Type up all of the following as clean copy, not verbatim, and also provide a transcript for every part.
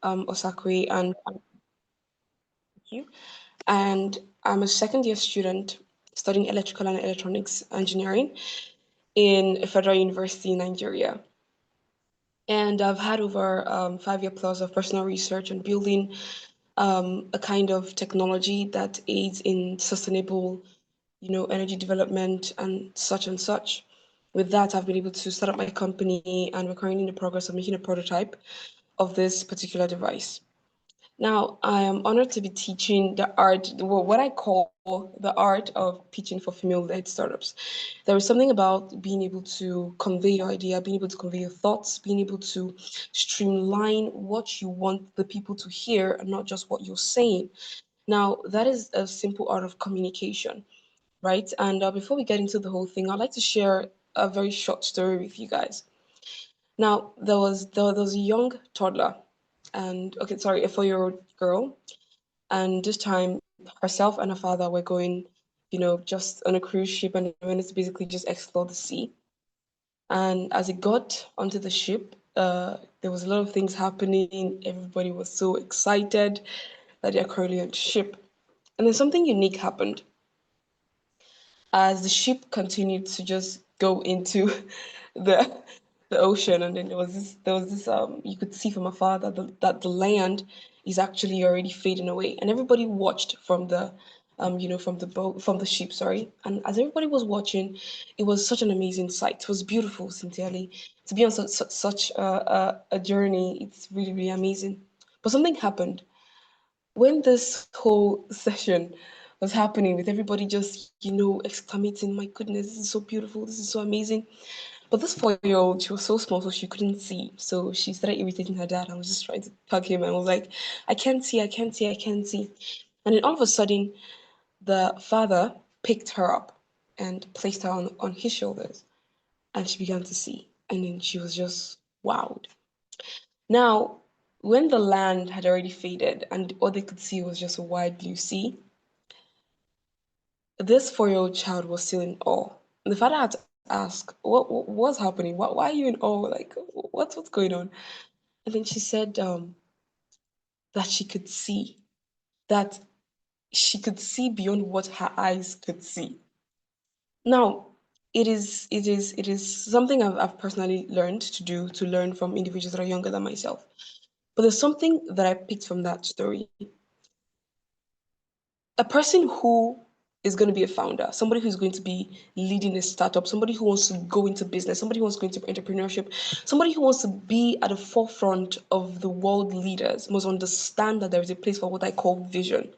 Osakwe, and thank you. And I'm a second year student studying electrical and electronics engineering in a federal university in Nigeria. And I've had over 5 year plus of personal research on building a kind of technology that aids in sustainable, energy development and such and such. With that, I've been able to start up my company, and we're currently in the progress of making a prototype of this particular device. Now, I am honored to be teaching the art, well, what I call the art of pitching for female-led startups. There is something about being able to convey your idea, being able to convey your thoughts, being able to streamline what you want the people to hear and not just what you're saying. Now, that is a simple art of communication, right? And before we get into the whole thing, I'd like to share a very short story with you guys. Now, there was a young toddler, and okay, sorry, a 4 year old girl, and this time herself and her father were going, just on a cruise ship, and they wanted to basically just explore the sea. And as it got onto the ship, there was a lot of things happening. Everybody was so excited that they're currently on the ship. And then something unique happened as the ship continued to just go into the the ocean, and then there was this you could see from afar that the land is actually already fading away, and everybody watched from the from the boat, from the ship, sorry. And as everybody was watching, it was such an amazing sight. It was beautiful, sincerely, to be on such a journey. It's really, really amazing. But something happened when this whole session was happening, with everybody just, exclamating, "My goodness, this is so beautiful, this is so amazing." But this 4 year old, she was so small, so she couldn't see. So she started irritating her dad and was just trying to hug him and was like, "I can't see, I can't see, I can't see." And then all of a sudden, the father picked her up and placed her on his shoulders, and she began to see. And then she was just wowed. Now, when the land had already faded and all they could see was just a wide blue sea, this 4 year old child was still in awe. And the father had to ask, what's happening? Why are you in awe? Like, what's going on? And then she said that that she could see beyond what her eyes could see. Now, it is something I've personally learned to do, to learn from individuals that are younger than myself. But there's something that I picked from that story. A person who is going to be a founder, somebody who's going to be leading a startup, somebody who wants to go into business, somebody who wants to go into entrepreneurship, somebody who wants to be at the forefront of the world leaders must understand that there is a place for what I call vision.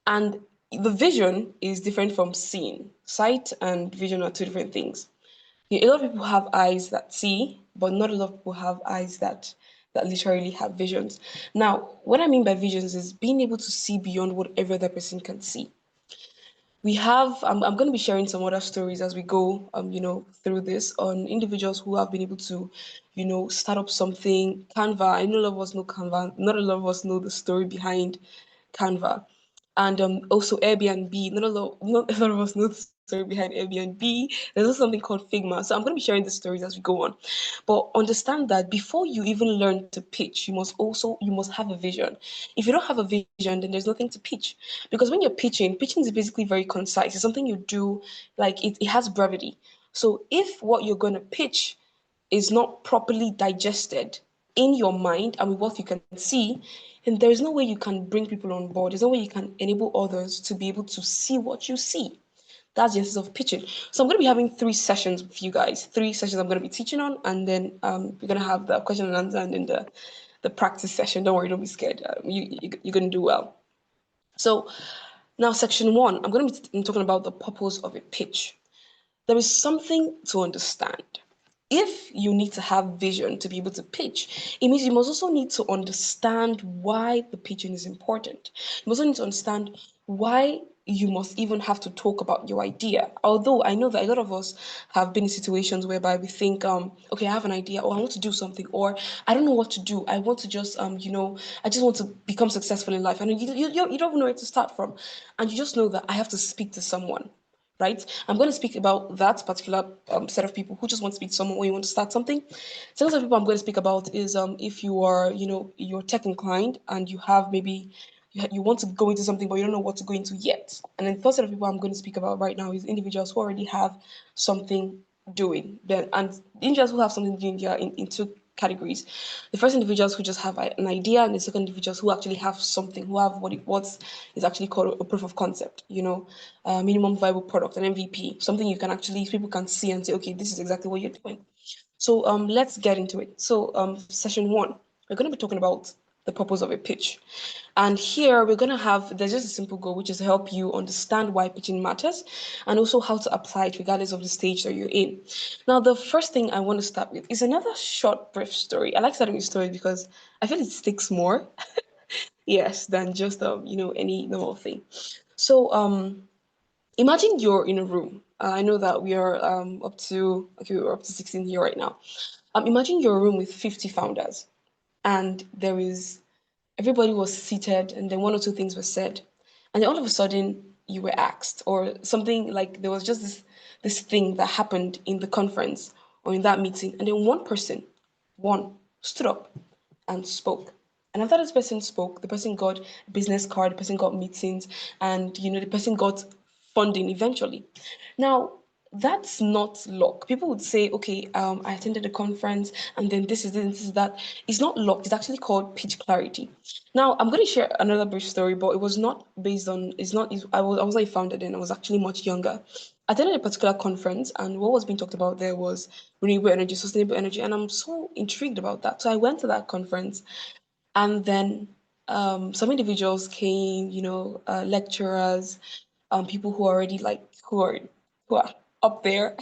And the vision is different from seeing. Sight and vision are two different things. A lot of people have eyes that see, but not a lot of people have eyes that literally have visions. Now, what I mean by visions is being able to see beyond what every other person can see. We have I'm going to be sharing some other stories as we go through this, on individuals who have been able to start up something. Canva, I know a lot of us know Canva, not a lot of us know the story behind Canva. And also Airbnb. Not a lot of us know the story behind Airbnb. There's also something called Figma. So I'm going to be sharing the stories as we go on. But understand that before you even learn to pitch, you must have a vision. If you don't have a vision, then there's nothing to pitch. Because when you're pitching is basically very concise. It's something you do, like it has brevity. So if what you're going to pitch is not properly digested in your mind and with what you can see, then there is no way you can bring people on board. There's no way you can enable others to be able to see what you see. That's the essence of pitching. So I'm going to be having 3 sessions with you guys. 3 sessions I'm going to be teaching on, and then we're going to have the question and answer, and then the practice session. Don't worry, don't be scared. You're going to do well. So now, section one, I'm going to be talking about the purpose of a pitch. There is something to understand. If you need to have vision to be able to pitch, it means you must also need to understand why the pitching is important. You must also need to understand why you must even have to talk about your idea. Although I know that a lot of us have been in situations whereby we think, okay, I have an idea, or I want to do something, or I don't know what to do. I want to just, I just want to become successful in life, and you don't even know where to start from, and you just know that I have to speak to someone. right? I'm going to speak about that particular set of people who just want to speak to someone when you want to start something. Second set of people I'm going to speak about is if you are, you're tech inclined and you have maybe you want to go into something but you don't know what to go into yet. And then the third set of people I'm going to speak about right now is individuals who already have something doing. Then and individuals who have something doing, they are in two categories. The first individuals who just have an idea, and the second individuals who actually have something, who have what is actually called a proof of concept, minimum viable product, an MVP, something you can actually, people can see and say, okay, this is exactly what you're doing. So let's get into it. So session one, we're going to be talking about the purpose of a pitch. And here we're going to have, there's just a simple goal, which is to help you understand why pitching matters and also how to apply it regardless of the stage that you're in. Now, the first thing I want to start with is another short, brief story. I like starting with stories because I feel it sticks more, yes, than just, any normal thing. So imagine you're in a room. I know that we are we're up to 16 here right now. Imagine you're a room with 50 founders, and everybody was seated, and then one or two things were said, and then all of a sudden you were asked, or something like there was just this thing that happened in the conference or in that meeting, and then one stood up and spoke. And after this person spoke, the person got a business card, the person got meetings, and the person got funding eventually. Now, that's not luck. People would say, okay, I attended a conference and then this is that. It's not luck, it's actually called pitch clarity. Now, I'm going to share another brief story, but it was not based on, I was not founded in, I was actually much younger. I attended a particular conference, and what was being talked about there was renewable energy, sustainable energy, and I'm so intrigued about that. So I went to that conference, and then some individuals came, lecturers, people who are already like who are up there,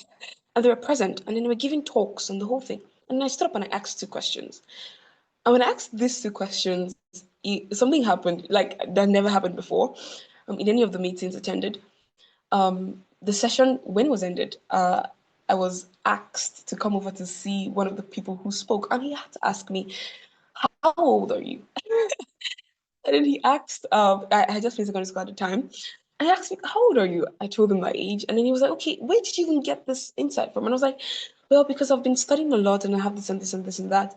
and they were present, and then they were giving talks and the whole thing. And I stood up and I asked two questions. And when I asked these two questions, something happened like that never happened before in any of the meetings attended. The session, when it was ended, I was asked to come over to see one of the people who spoke, and he had to ask me, "How old are you?" And then he asked, I just finished secondary school at the time. And he asked me, "How old are you?" I told him my age. And then he was like, "Okay, where did you even get this insight from?" And I was like, "Well, because I've been studying a lot and I have this and this and this and that."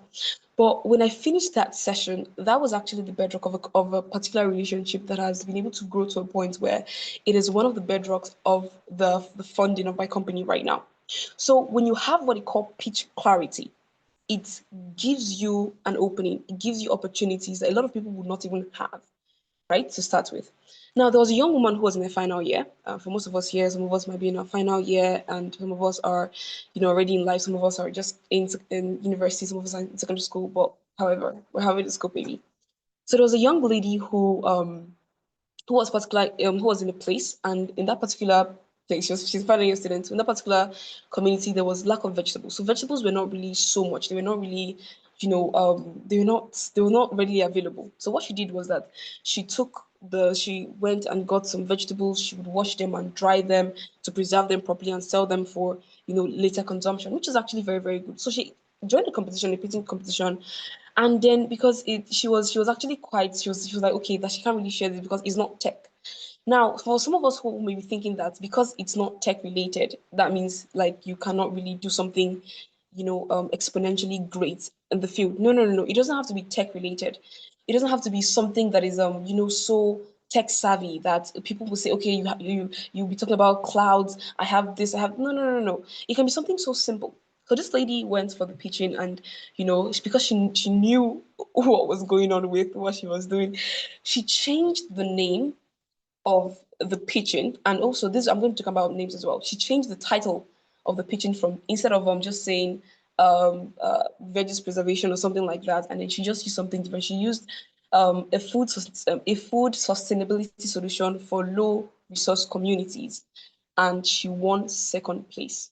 But when I finished that session, that was actually the bedrock of a particular relationship that has been able to grow to a point where it is one of the bedrocks of the funding of my company right now. So when you have what they call pitch clarity, it gives you an opening, it gives you opportunities that a lot of people would not even have, right, to start with. Now, there was a young woman who was in her final year. For most of us here, some of us might be in our final year, and some of us are, already in life. Some of us are just in university. Some of us are in secondary school. But however, we're having a school baby. So there was a young lady who was in a place, and in that particular place, she's a final year student. So in that particular community, there was lack of vegetables. So vegetables were not really so much. They were not really, they were not readily available. So what she did was that she went and got some vegetables. She would wash them and dry them to preserve them properly and sell them for later consumption, which is actually very, very good. So she joined the competition, the pitching competition, and then because she was actually quite she was like, okay, that she can't really share this because it's not tech. Now, for some of us who may be thinking that because it's not tech related, that means like you cannot really do something, exponentially great in the field. No, no, no, no. It doesn't have to be tech related. It doesn't have to be something that is so tech savvy that people will say, okay, you'll be talking about clouds. I have this. I have no, no, no, no. It can be something so simple. So this lady went for the pitching, and because she knew what was going on with what she was doing, she changed the name of the pitching, and also this I'm going to talk about names as well. She changed the title of the pitching from, instead of just saying veggies preservation or something like that, and then she just used something different. She used a food sustainability solution for low resource communities, and she won second place.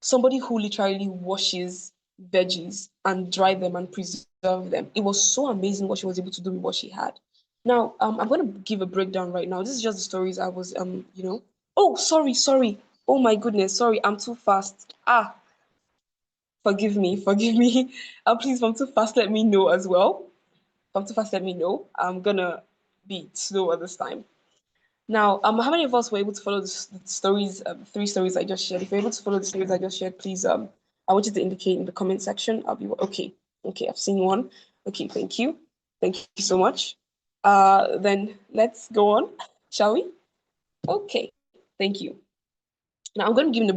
Somebody who literally washes veggies and dry them and preserve them. It was so amazing what she was able to do with what she had. Now, I'm going to give a breakdown right now. This is just the stories I was, Oh, sorry, sorry. Oh my goodness, sorry, I'm too fast. Forgive me, forgive me. Please, if I'm too fast, let me know as well. If I'm too fast, let me know. I'm gonna be slower this time. Now, how many of us were able to follow the stories, three stories I just shared? If you're able to follow the stories I just shared, please, I want you to indicate in the comment section. I'll be okay. Okay, I've seen one. Okay, thank you. Thank you so much. Then let's go on, shall we? Okay, thank you. Now I'm going to give you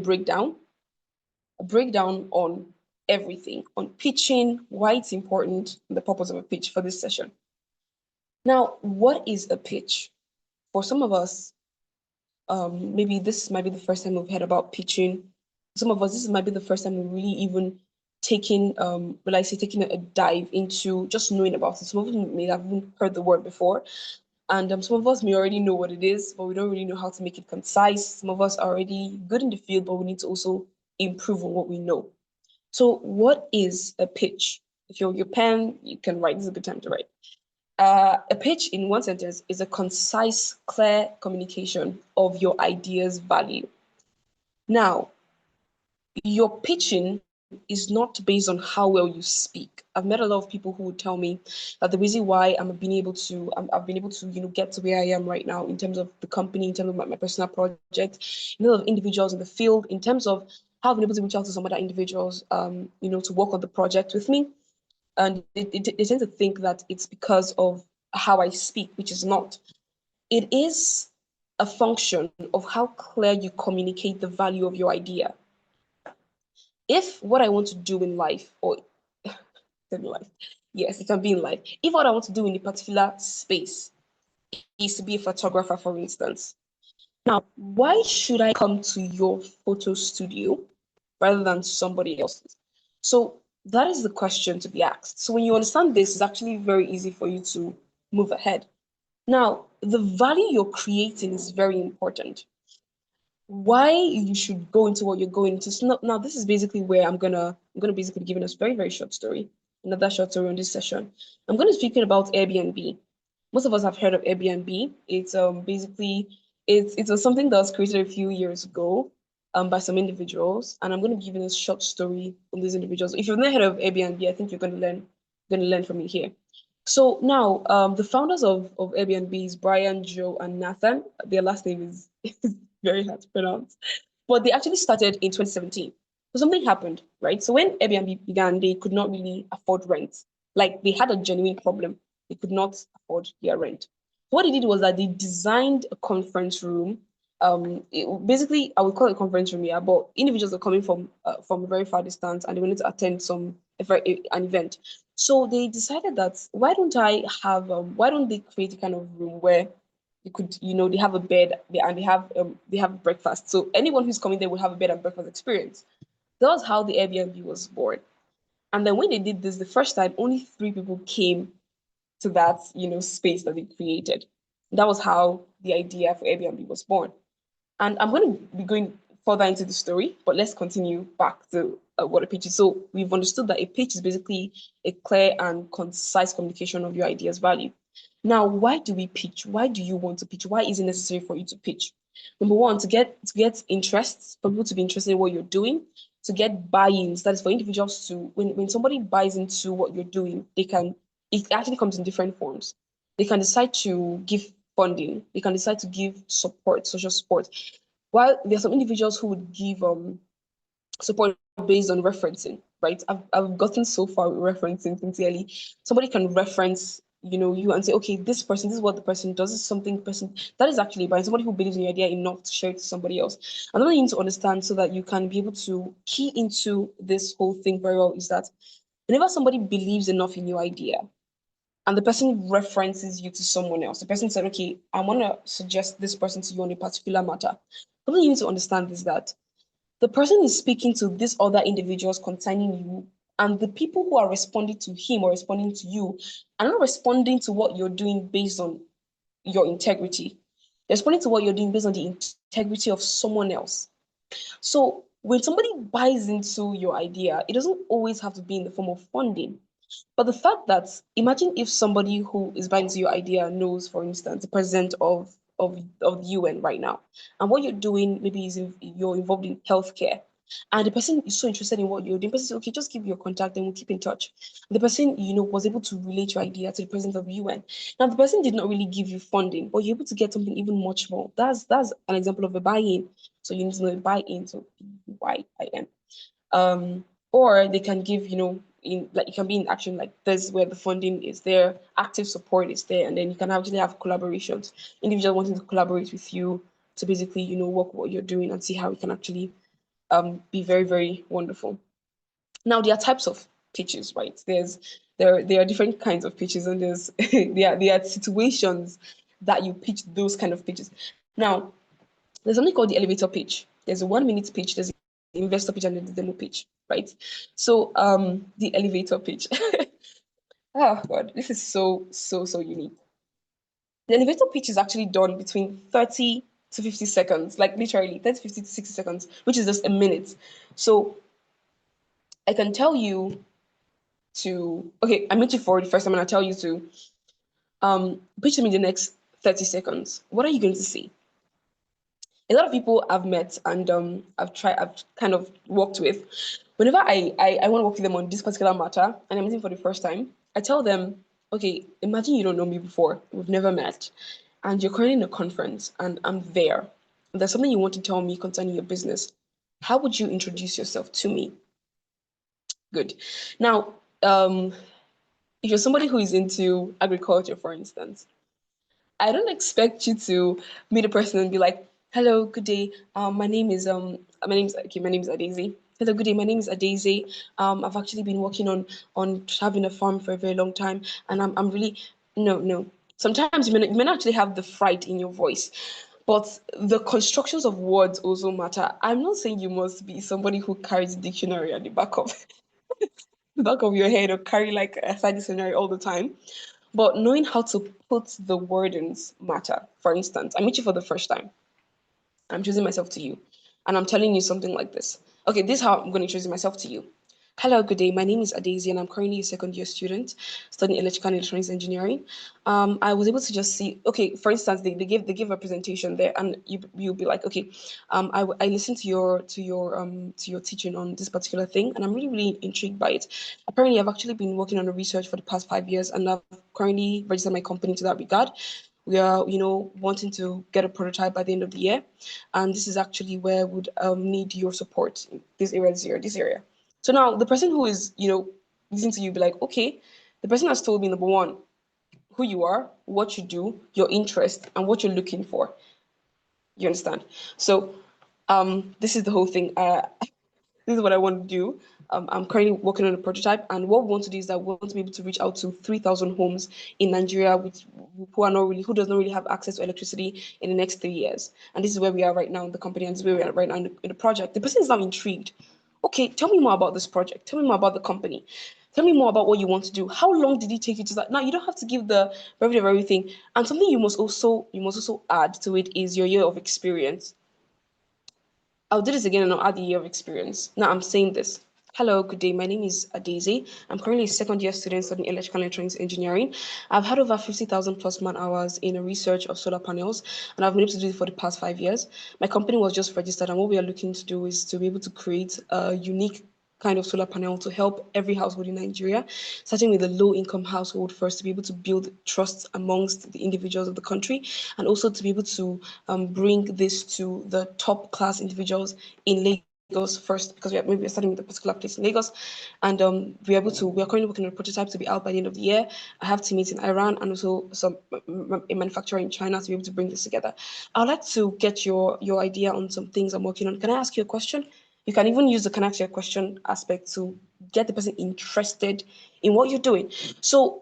a breakdown on everything, on pitching, why it's important, and the purpose of a pitch for this session. Now, what is a pitch? For some of us, maybe this might be the first time we've heard about pitching. Some of us, this might be the first time we're really even taking, taking a dive into just knowing about it. Some of us may have even heard the word before, and some of us may already know what it is, but we don't really know how to make it concise. Some of us are already good in the field, but we need to also improve on what we know. So, what is a pitch? If you're your pen, you can write. This is a good time to write. A pitch, in one sentence, is a concise, clear communication of your idea's value. Now, your pitching is not based on how well you speak. I've met a lot of people who would tell me that the reason why I've been able to get to where I am right now in terms of the company, in terms of my personal project, in terms of individuals in the field, in terms of how I've been able to reach out to some other individuals, to work on the project with me. And they tend to think that it's because of how I speak, which is not. It is a function of how clear you communicate the value of your idea. If what I want to do in life, or in life, yes, it can be in life. If what I want to do in a particular space is to be a photographer, for instance, now, why should I come to your photo studio rather than somebody else's? So that is the question to be asked. So when you understand this, it's actually very easy for you to move ahead. Now, the value you're creating is very important. Why you should go into what you're going into. So now this is basically where I'm gonna basically give us a very, very short story, another short story on this session. I'm gonna be speaking about Airbnb. Most of us have heard of Airbnb. It's basically it was something that was created a few years ago by some individuals, and I'm going to give you a short story on these individuals. If you've never heard of Airbnb, I think you're going to learn from me here. So now, the founders of Airbnb is Brian, Joe, and Nathan. Their last name is, is very hard to pronounce, but they actually started in 2017. So something happened, right? So when Airbnb began, they could not really afford rent. Like they had a genuine problem. They could not afford their rent. What they did was that they designed a conference room. Basically, I would call it a conference room, yeah, but individuals are coming from a very far distance and they wanted to attend an event. So they decided that why don't they create a kind of room where they could, they have a bed and they have breakfast. So anyone who's coming there will have a bed and breakfast experience. That was how the Airbnb was born. And then when they did this the first time, only three people came to that, space that they created. That was how the idea for Airbnb was born. And I'm going to be going further into the story, but let's continue back to what a pitch is. So we've understood that a pitch is basically a clear and concise communication of your idea's value. Now, why do we pitch? Why do you want to pitch? Why is it necessary for you to pitch? Number one, to get interest, for people to be interested in what you're doing, to get buy-ins. That is for individuals to when somebody buys into what you're doing, it actually comes in different forms. They can decide to give funding, they can decide to give support, social support. While there are some individuals who would give support based on referencing, right? I've gotten so far with referencing sincerely. Somebody can reference, you and say, okay, this is what the person does, this is something person that is actually by somebody who believes in your idea enough to share it to somebody else. Another thing to understand so that you can be able to key into this whole thing very well is that whenever somebody believes enough in your idea and the person references you to someone else, the person said, okay, I want to suggest this person to you on a particular matter. Something you need to understand is that the person is speaking to these other individuals concerning you, and the people who are responding to him or responding to you are not responding to what you're doing based on your integrity. They're responding to what you're doing based on the integrity of someone else. So when somebody buys into your idea, it doesn't always have to be in the form of funding. But the fact that imagine if somebody who is buying into your idea knows, for instance, the president of the UN right now, and what you're doing maybe is you're involved in healthcare. And the person is so interested in what you're doing. The person says, okay, just give me your contact and we'll keep in touch. The person, was able to relate your idea to the president of UN. Now, the person did not really give you funding, but you're able to get something even much more. That's an example of a buy-in. So you need to know a buy-in, so BYIN. Or they can give, in like, you can be in action like this where the funding is there, active support is there, and then you can actually have collaborations. Individual wanting to collaborate with you to basically, work what you're doing and see how it can actually be very, very wonderful. Now there are types of pitches, right? There are different kinds of pitches, and there are situations that you pitch those kind of pitches. Now, there's something called the elevator pitch. There's a 1 minute pitch, there's the investor pitch, and then the demo pitch, right? So the elevator pitch. Oh god, this is so unique. The elevator pitch is actually done between 30 to 50 seconds, like literally 30, 50 to 60 seconds, which is just a minute. So I can tell you I met you for the first time and I tell you to pitch to me the next 30 seconds. What are you going to see? A lot of people I've met and I've kind of worked with. Whenever I want to work with them on this particular matter and I'm meeting for the first time, I tell them, okay, imagine you don't know me before, we've never met, and you're currently in a conference and I'm there. And there's something you want to tell me concerning your business. How would you introduce yourself to me? Good. Now, if you're somebody who is into agriculture, for instance, I don't expect you to meet a person and be like, "Hello, good day. My name is Adaeze. Hello, good day. My name is Adaeze. I've actually been working on having a farm for a very long time, and I'm really no. Sometimes you may not actually have the fright in your voice, but the constructions of words also matter. I'm not saying you must be somebody who carries a dictionary at the back of the back of your head or carry like a side dictionary all the time. But knowing how to put the wordings matter. For instance, I meet you for the first time. I'm choosing myself to you. And I'm telling you something like this. Okay, this is how I'm going to introduce myself to you. Hello, good day. My name is Adaeze, and I'm currently a second year student studying electrical and electronics engineering. I was able to just see, okay, for instance, they give a presentation there, and you'll be like, okay, I listened to your teaching on this particular thing, and I'm really really intrigued by it. Apparently, I've actually been working on the research for the past 5 years, and I've currently registered my company to that regard. We are, wanting to get a prototype by the end of the year, and this is actually where we would need your support in this area. So now the person who is, listening to you be like, okay, the person has told me number one, who you are, what you do, your interest, and what you're looking for. You understand? So this is the whole thing. This is what I want to do. I'm currently working on a prototype, and what we want to do is that we want to be able to reach out to 3,000 homes in Nigeria, who does not really have access to electricity in the next 3 years. And this is where we are right now in the company, and this is where we are right now in the project. The person is now intrigued. Okay, tell me more about this project. Tell me more about the company. Tell me more about what you want to do. How long did it take you to start? Now you don't have to give the review of everything. And something you must also add to it is your year of experience. I'll do this again and I'll add the year of experience. Now I'm saying this. Hello, good day. My name is Adaeze. I'm currently a second year student studying electrical and electronics engineering. I've had over 50,000 plus man hours in a research of solar panels, and I've been able to do it for the past 5 years. My company was just registered, and what we are looking to do is to be able to create a unique kind of solar panel to help every household in Nigeria, starting with the low income household first, to be able to build trust amongst the individuals of the country, and also to be able to bring this to the top class individuals in Lagos first, because we're starting with a particular place in Lagos, and we are currently working on a prototype to be out by the end of the year. I have teammates in Iran and also a manufacturer in China to be able to bring this together. I'd like to get your idea on some things I'm working on. Can I ask you a question? You can even use the can ask your question aspect to get the person interested in what you're doing. So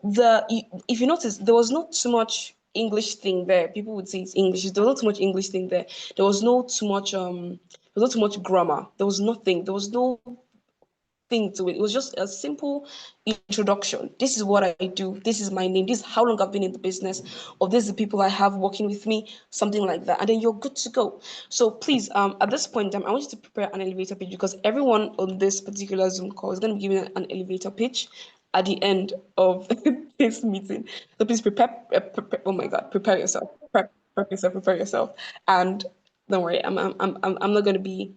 if you notice, there was not too much English thing there. People would say it's English. There was not too much English thing there. There was no too much there was not too much grammar. There was nothing. There was no thing to it. It was just a simple introduction. This is what I do. This is my name. This is how long I've been in the business, or this is the people I have working with me, something like that. And then you're good to go. So please, at this point in time, I want you to prepare an elevator pitch, because everyone on this particular Zoom call is going to be given an elevator pitch at the end of this meeting. So please oh my God, prepare yourself. Prep yourself, prepare yourself. And don't worry, I'm not going to be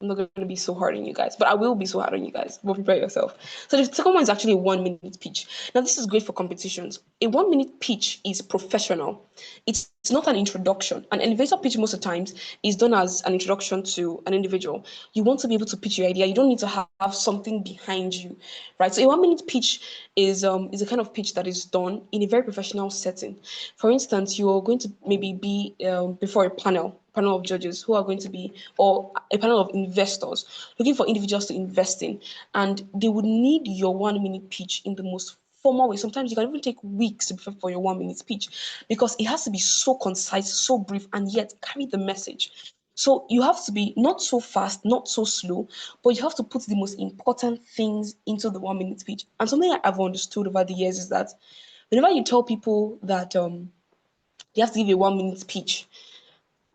I'm not going to be so hard on you guys, but I will be so hard on you guys. But prepare yourself. So the second one is actually a 1 minute pitch. Now, this is great for competitions. A 1 minute pitch is professional. It's not an introduction. An elevator pitch, most of the times, is done as an introduction to an individual. You want to be able to pitch your idea. You don't need to have something behind you, right? So a 1 minute pitch is a kind of pitch that is done in a very professional setting. For instance, you're going to maybe be before a panel of judges who are going to be, or a panel of investors looking for individuals to invest in, and they would need your 1 minute pitch in the most formal way. Sometimes you can even take weeks to prepare for your 1 minute speech because it has to be so concise, so brief, and yet carry the message. So you have to be not so fast, not so slow, but you have to put the most important things into the 1 minute speech. And something I've understood over the years is that whenever you tell people that they have to give a 1 minute speech,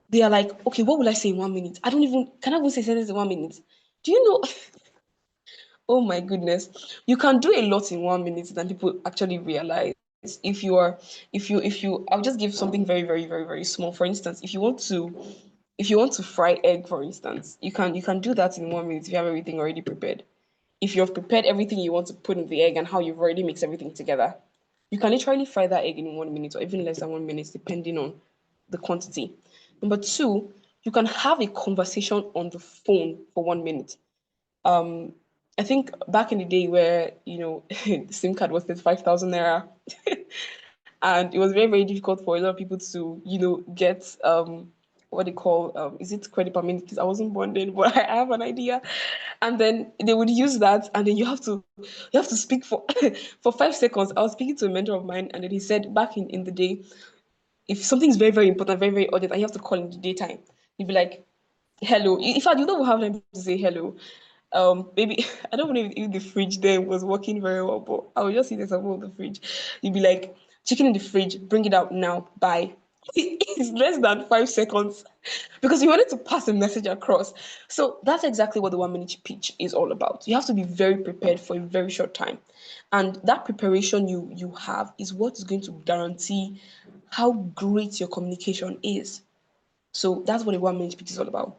they are like, okay, what will I say in 1 minute? Can I even say sentence in 1 minute? Do you know? Oh my goodness. You can do a lot in 1 minute than people actually realize. I'll just give something very, very, very, very small. For instance, if you want to fry egg, for instance, you can do that in 1 minute if you have everything already prepared. If you've prepared everything you want to put in the egg and how you've already mixed everything together, you can literally fry that egg in 1 minute or even less than 1 minute, depending on the quantity. Number two, you can have a conversation on the phone for 1 minute. Um, I think back in the day where, the SIM card was 35,000 naira, and it was very, very difficult for a lot of people to, get what they call, is it credit per minute? Because I wasn't born then, but I have an idea. And then they would use that, and then you have to speak for for 5 seconds. I was speaking to a mentor of mine, and then he said back in the day, if something's very, very important, very, very urgent, and you have to call in the daytime, you'd be like, hello. In fact, you don't have time to say hello. Maybe I don't know if the fridge there was working very well, but I will just see the example of the fridge. You'd be like, chicken in the fridge, bring it out now, bye. It's less than 5 seconds because you wanted to pass a message across. So that's exactly what the 1 minute pitch is all about. You have to be very prepared for a very short time. And that preparation you have is what is going to guarantee how great your communication is. So that's what a 1 minute pitch is all about.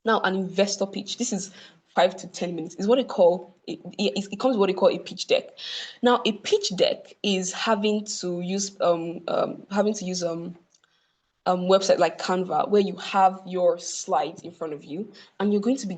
Now, an investor pitch. This is 5 to 10 minutes. Is what they call it comes with what they call a pitch deck. Now, a pitch deck is having to use website like Canva, where you have your slides in front of you, and you're going to be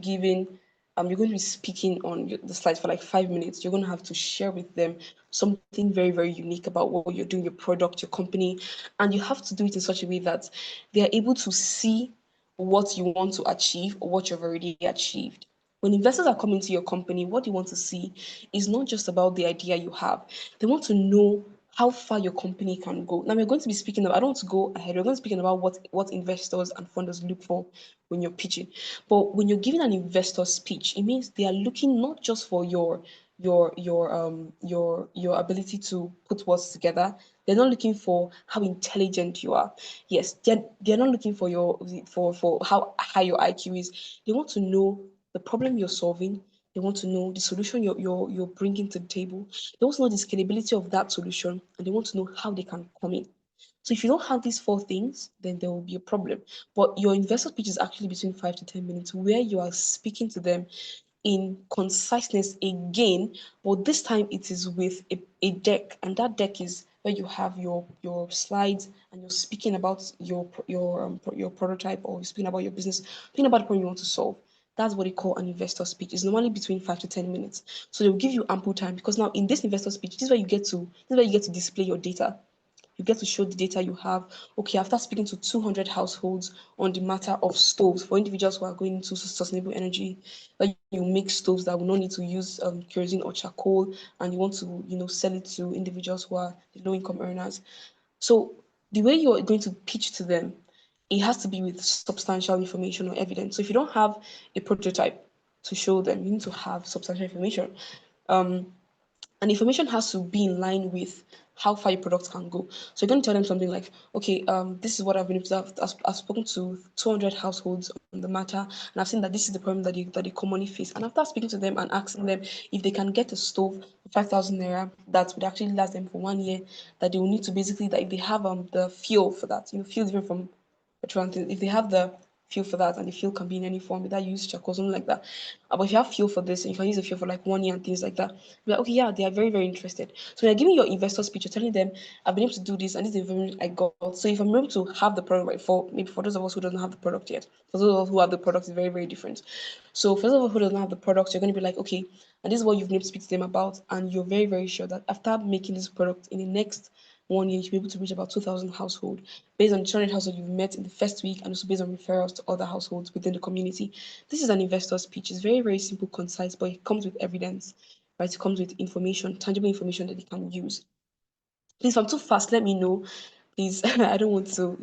speaking on the slides for like 5 minutes. You're going to have to share with them something very, very unique about what you're doing, your product, your company, and you have to do it in such a way that they are able to see what you want to achieve or what you've already achieved. When investors are coming to your company, what they want to see is not just about the idea you have. They want to know how far your company can go. Now we're going to be speaking about, I don't want to go ahead, we're going to be speaking about what investors and funders look for when you're pitching. But when you're giving an investor speech, it means they are looking not just for your ability to put words together. They're not looking for how intelligent you are. Yes, they're not looking for for how high your IQ is. They want to know the problem you're solving. They want to know the solution you're bringing to the table. They want to know the scalability of that solution, and they want to know how they can come in. So if you don't have these four things, then there will be a problem. But your investor pitch is actually between 5 to 10 minutes, where you are speaking to them in conciseness again, but this time it is with a deck, and that deck is where you have your slides and you're speaking about your prototype, or you're speaking about your business, speaking about the problem you want to solve. That's what they call an investor speech. It's normally between 5 to 10 minutes. So they'll give you ample time, because now in this investor speech, this is where you get to display your data. You get to show the data you have. Okay, after speaking to 200 households on the matter of stoves for individuals who are going into sustainable energy, that you make stoves that will not need to use kerosene or charcoal, and you want to, sell it to individuals who are low income earners. So the way you're going to pitch to them, it has to be with substantial information or evidence. So if you don't have a prototype to show them, you need to have substantial information. And information has to be in line with how far your product can go. So you're going to tell them something like, okay, this is what I've been able to have. I've spoken to 200 households on the matter, and I've seen that this is the problem that they commonly face. And after speaking to them and asking them if they can get a stove for 5,000 naira that would actually last them for 1 year, that they will need to basically, that if they have the fuel for that, fuel different from petrol, if they have the feel for that, and the feel can be in any form, without use charcoal, something like that. But if you have feel for this, and you can use the feel for like 1 year and things like that, you're like, okay, yeah, they are very, very interested. So when you're giving your investor speech, you're telling them, I've been able to do this, and this is the information I got. So if I'm able to have the product, right, for maybe for those of us who don't have the product yet, for those of us who have the product, is very, very different. So for those of us who don't have the product, you're going to be like, okay, and this is what you've been able to speak to them about, and you're very, very sure that after making this product in the next 1 year, you should be able to reach about 2,000 households based on the 200 households you've met in the first week, and also based on referrals to other households within the community. This is an investor's pitch. It's very, very simple, concise, but it comes with evidence, right? It comes with information, tangible information that they can use. Please, if I'm too fast, let me know. Please, I don't want to,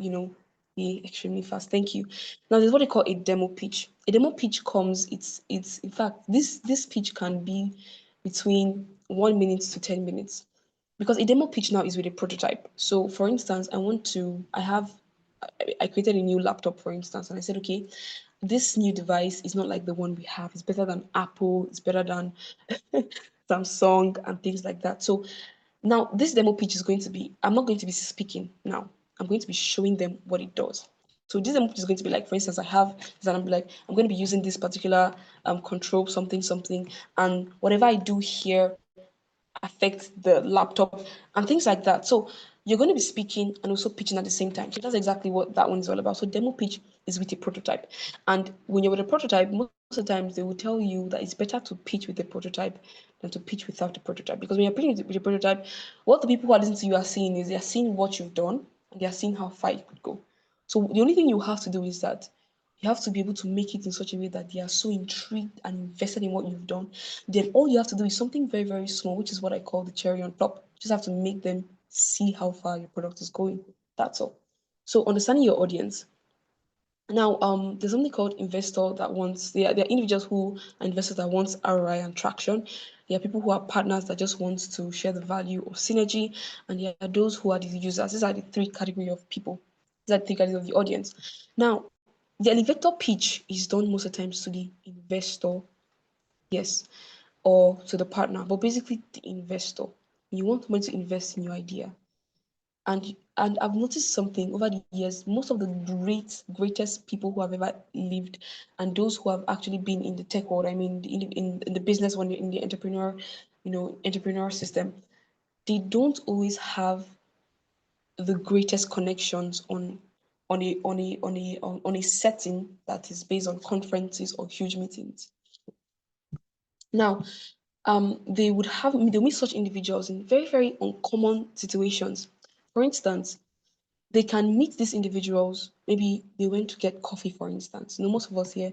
be extremely fast. Thank you. Now, there's what they call a demo pitch. A demo pitch comes, it's in fact, this pitch can be between 1 minute to 10 minutes, because a demo pitch now is with a prototype. So, for instance, I created a new laptop, for instance, and I said, okay, this new device is not like the one we have. It's better than Apple. It's better than Samsung and things like that. So now this demo pitch is going to be, I'm not going to be speaking now. I'm going to be showing them what it does. So this demo pitch is going to be like, for instance, I have this, and I'm like, I'm going to be using this particular control something something, and whatever I do here affects the laptop and things like that. So you're going to be speaking and also pitching at the same time. So that's exactly what that one is all about. So demo pitch is with a prototype. And when you're with a prototype, most of the times they will tell you that it's better to pitch with a prototype than to pitch without a prototype. Because when you're pitching with a prototype, what the people who are listening to you are seeing is they're seeing what you've done, and they're seeing how far you could go. So the only thing you have to do is that you have to be able to make it in such a way that they are so intrigued and invested in what you've done. Then all you have to do is something very, very small, which is what I call the cherry on top. You just have to make them see how far your product is going. That's all. So understanding your audience. Now, there's something called investor that wants. There are individuals who are investors that wants ROI and traction. There are people who are partners that just want to share the value of synergy, and there are those who are the users. These are the three category of people. These are the three categories of the audience. Now, the elevator pitch is done most of the times to the investor, yes, or to the partner, but basically the investor. You want someone to invest in your idea. And I've noticed something over the years. Most of the greatest people who have ever lived, and those who have actually been in the tech world, I mean, in the business one, in the entrepreneur system, they don't always have the greatest connections on a setting that is based on conferences or huge meetings. Now, they'll meet such individuals in very, very uncommon situations. For instance, they can meet these individuals. Maybe they went to get coffee, for instance. Most of us here,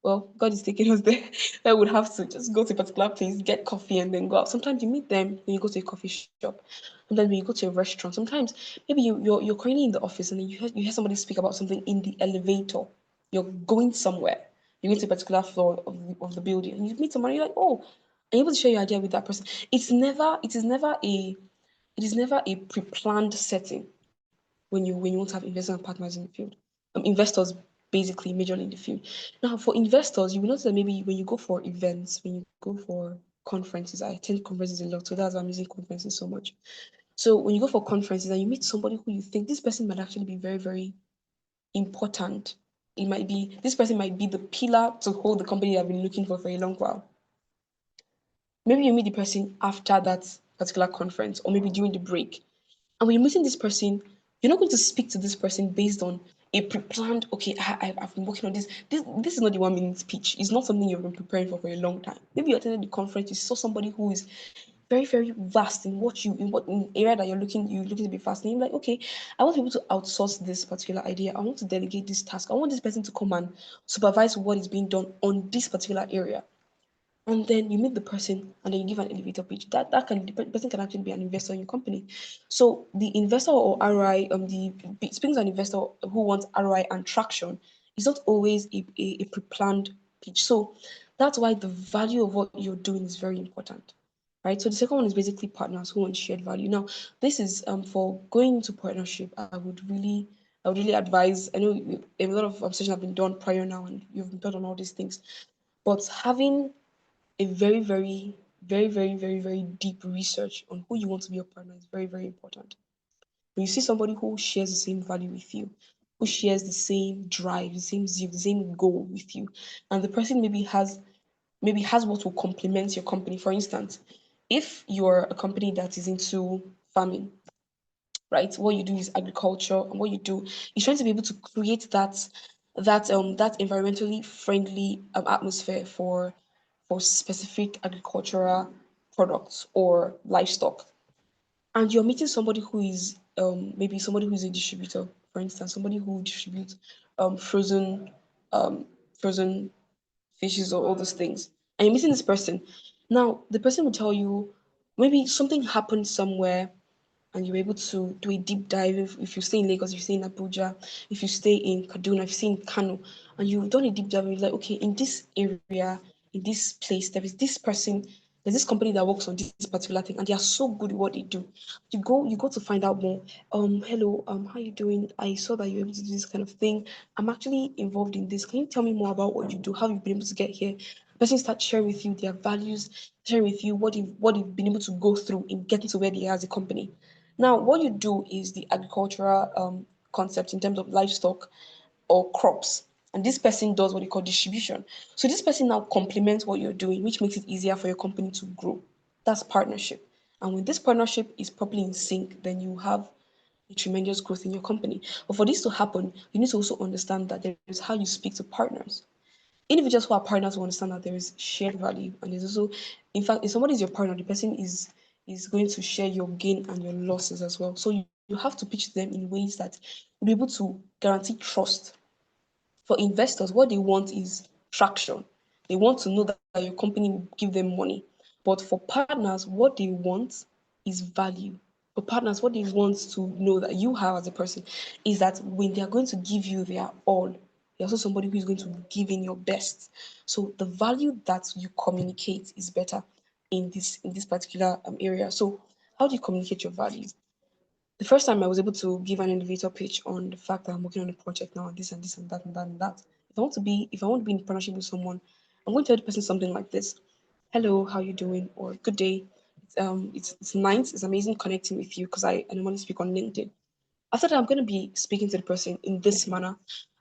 well, God is taking us there. I would have to just go to a particular place, get coffee, and then go out. Sometimes you meet them when you go to a coffee shop. Sometimes when you go to a restaurant. Sometimes maybe you're currently in the office, and then you hear somebody speak about something in the elevator. You're going somewhere. You're going to a particular floor of the building, and you meet someone. You're like, oh, are you able to share your idea with that person? It is never a pre-planned setting when you want to have investment partners in the field. Investors basically majorly in the field. Now, for investors, you will notice that maybe when you go for events, when you go for conferences, I attend conferences a lot, so that's why I'm using conferences so much. So when you go for conferences and you meet somebody who you think this person might actually be very, very important, this person might be the pillar to hold the company you have been looking for a long while. Maybe you meet the person after that particular conference, or maybe during the break. And when you're meeting this person, you're not going to speak to this person based on a pre-planned, okay, I've been working on this. This is not the 1 minute speech. It's not something you've been preparing for a long time. Maybe you attended the conference, you saw somebody who is very, very vast in area that you're looking to be fast. And you're like, okay, I want people to outsource this particular idea. I want to delegate this task. I want this person to come and supervise what is being done on this particular area. And then you meet the person and then you give an elevator pitch. The person can actually be an investor in your company. So the investor or ROI, speaking to an investor who wants ROI and traction, is not always a pre-planned pitch. So that's why the value of what you're doing is very important. Right. So the second one is basically partners who want shared value. Now, this is for going into partnership. I would really advise. I know a lot of sessions have been done prior now, and you've been taught on all these things. But having a very, very, very, very, very, very deep research on who you want to be your partner is very, very important. When you see somebody who shares the same value with you, who shares the same drive, the same zeal, the same goal with you, and the person maybe has what will complement your company. For instance, if you're a company that is into farming, right? What you do is agriculture, and what you do is trying to be able to create that environmentally friendly atmosphere for specific agricultural products or livestock. And you're meeting somebody who is maybe somebody who's a distributor, for instance, somebody who distributes frozen frozen fishes or all those things, and you're meeting this person. Now the person will tell you maybe something happened somewhere and you're able to do a deep dive. If you stay in Lagos, if you stay in Abuja, if you stay in Kaduna, if you stay in Kano, and you've done a deep dive, and you're like, okay, in this area, in this place, there's this company that works on this particular thing, and they are so good at what they do. You go to find out more. Hello, how you doing? I saw that you're able to do this kind of thing. I'm actually involved in this. Can you tell me more about what you do? How you've been able to get here? The person start sharing with you their values, sharing with you what they've been able to go through in getting to where they are as a company. Now, what you do is the agricultural concept in terms of livestock or crops. And this person does what they call distribution. So this person now complements what you're doing, which makes it easier for your company to grow. That's partnership. And when this partnership is properly in sync, then you have a tremendous growth in your company. But for this to happen, you need to also understand that there is how you speak to partners. Individuals who are partners will understand that there is shared value, and there's also, in fact, if somebody is your partner, the person is going to share your gain and your losses as well. So you have to pitch them in ways that will be able to guarantee trust. For investors, what they want is traction. They want to know that your company will give them money. But for partners, what they want is value. For partners, what they want to know that you have as a person is that when they are going to give you their all, you're also somebody who is going to give in your best. So the value that you communicate is better in this particular area. So how do you communicate your values? The first time I was able to give an elevator pitch on the fact that I'm working on a project now, and this and this and that and that and that. If I want to be in partnership with someone, I'm going to tell the person something like this: "Hello, how you doing?" or "Good day." It's nice. It's amazing connecting with you because I normally speak on LinkedIn. After that, I'm going to be speaking to the person in this manner.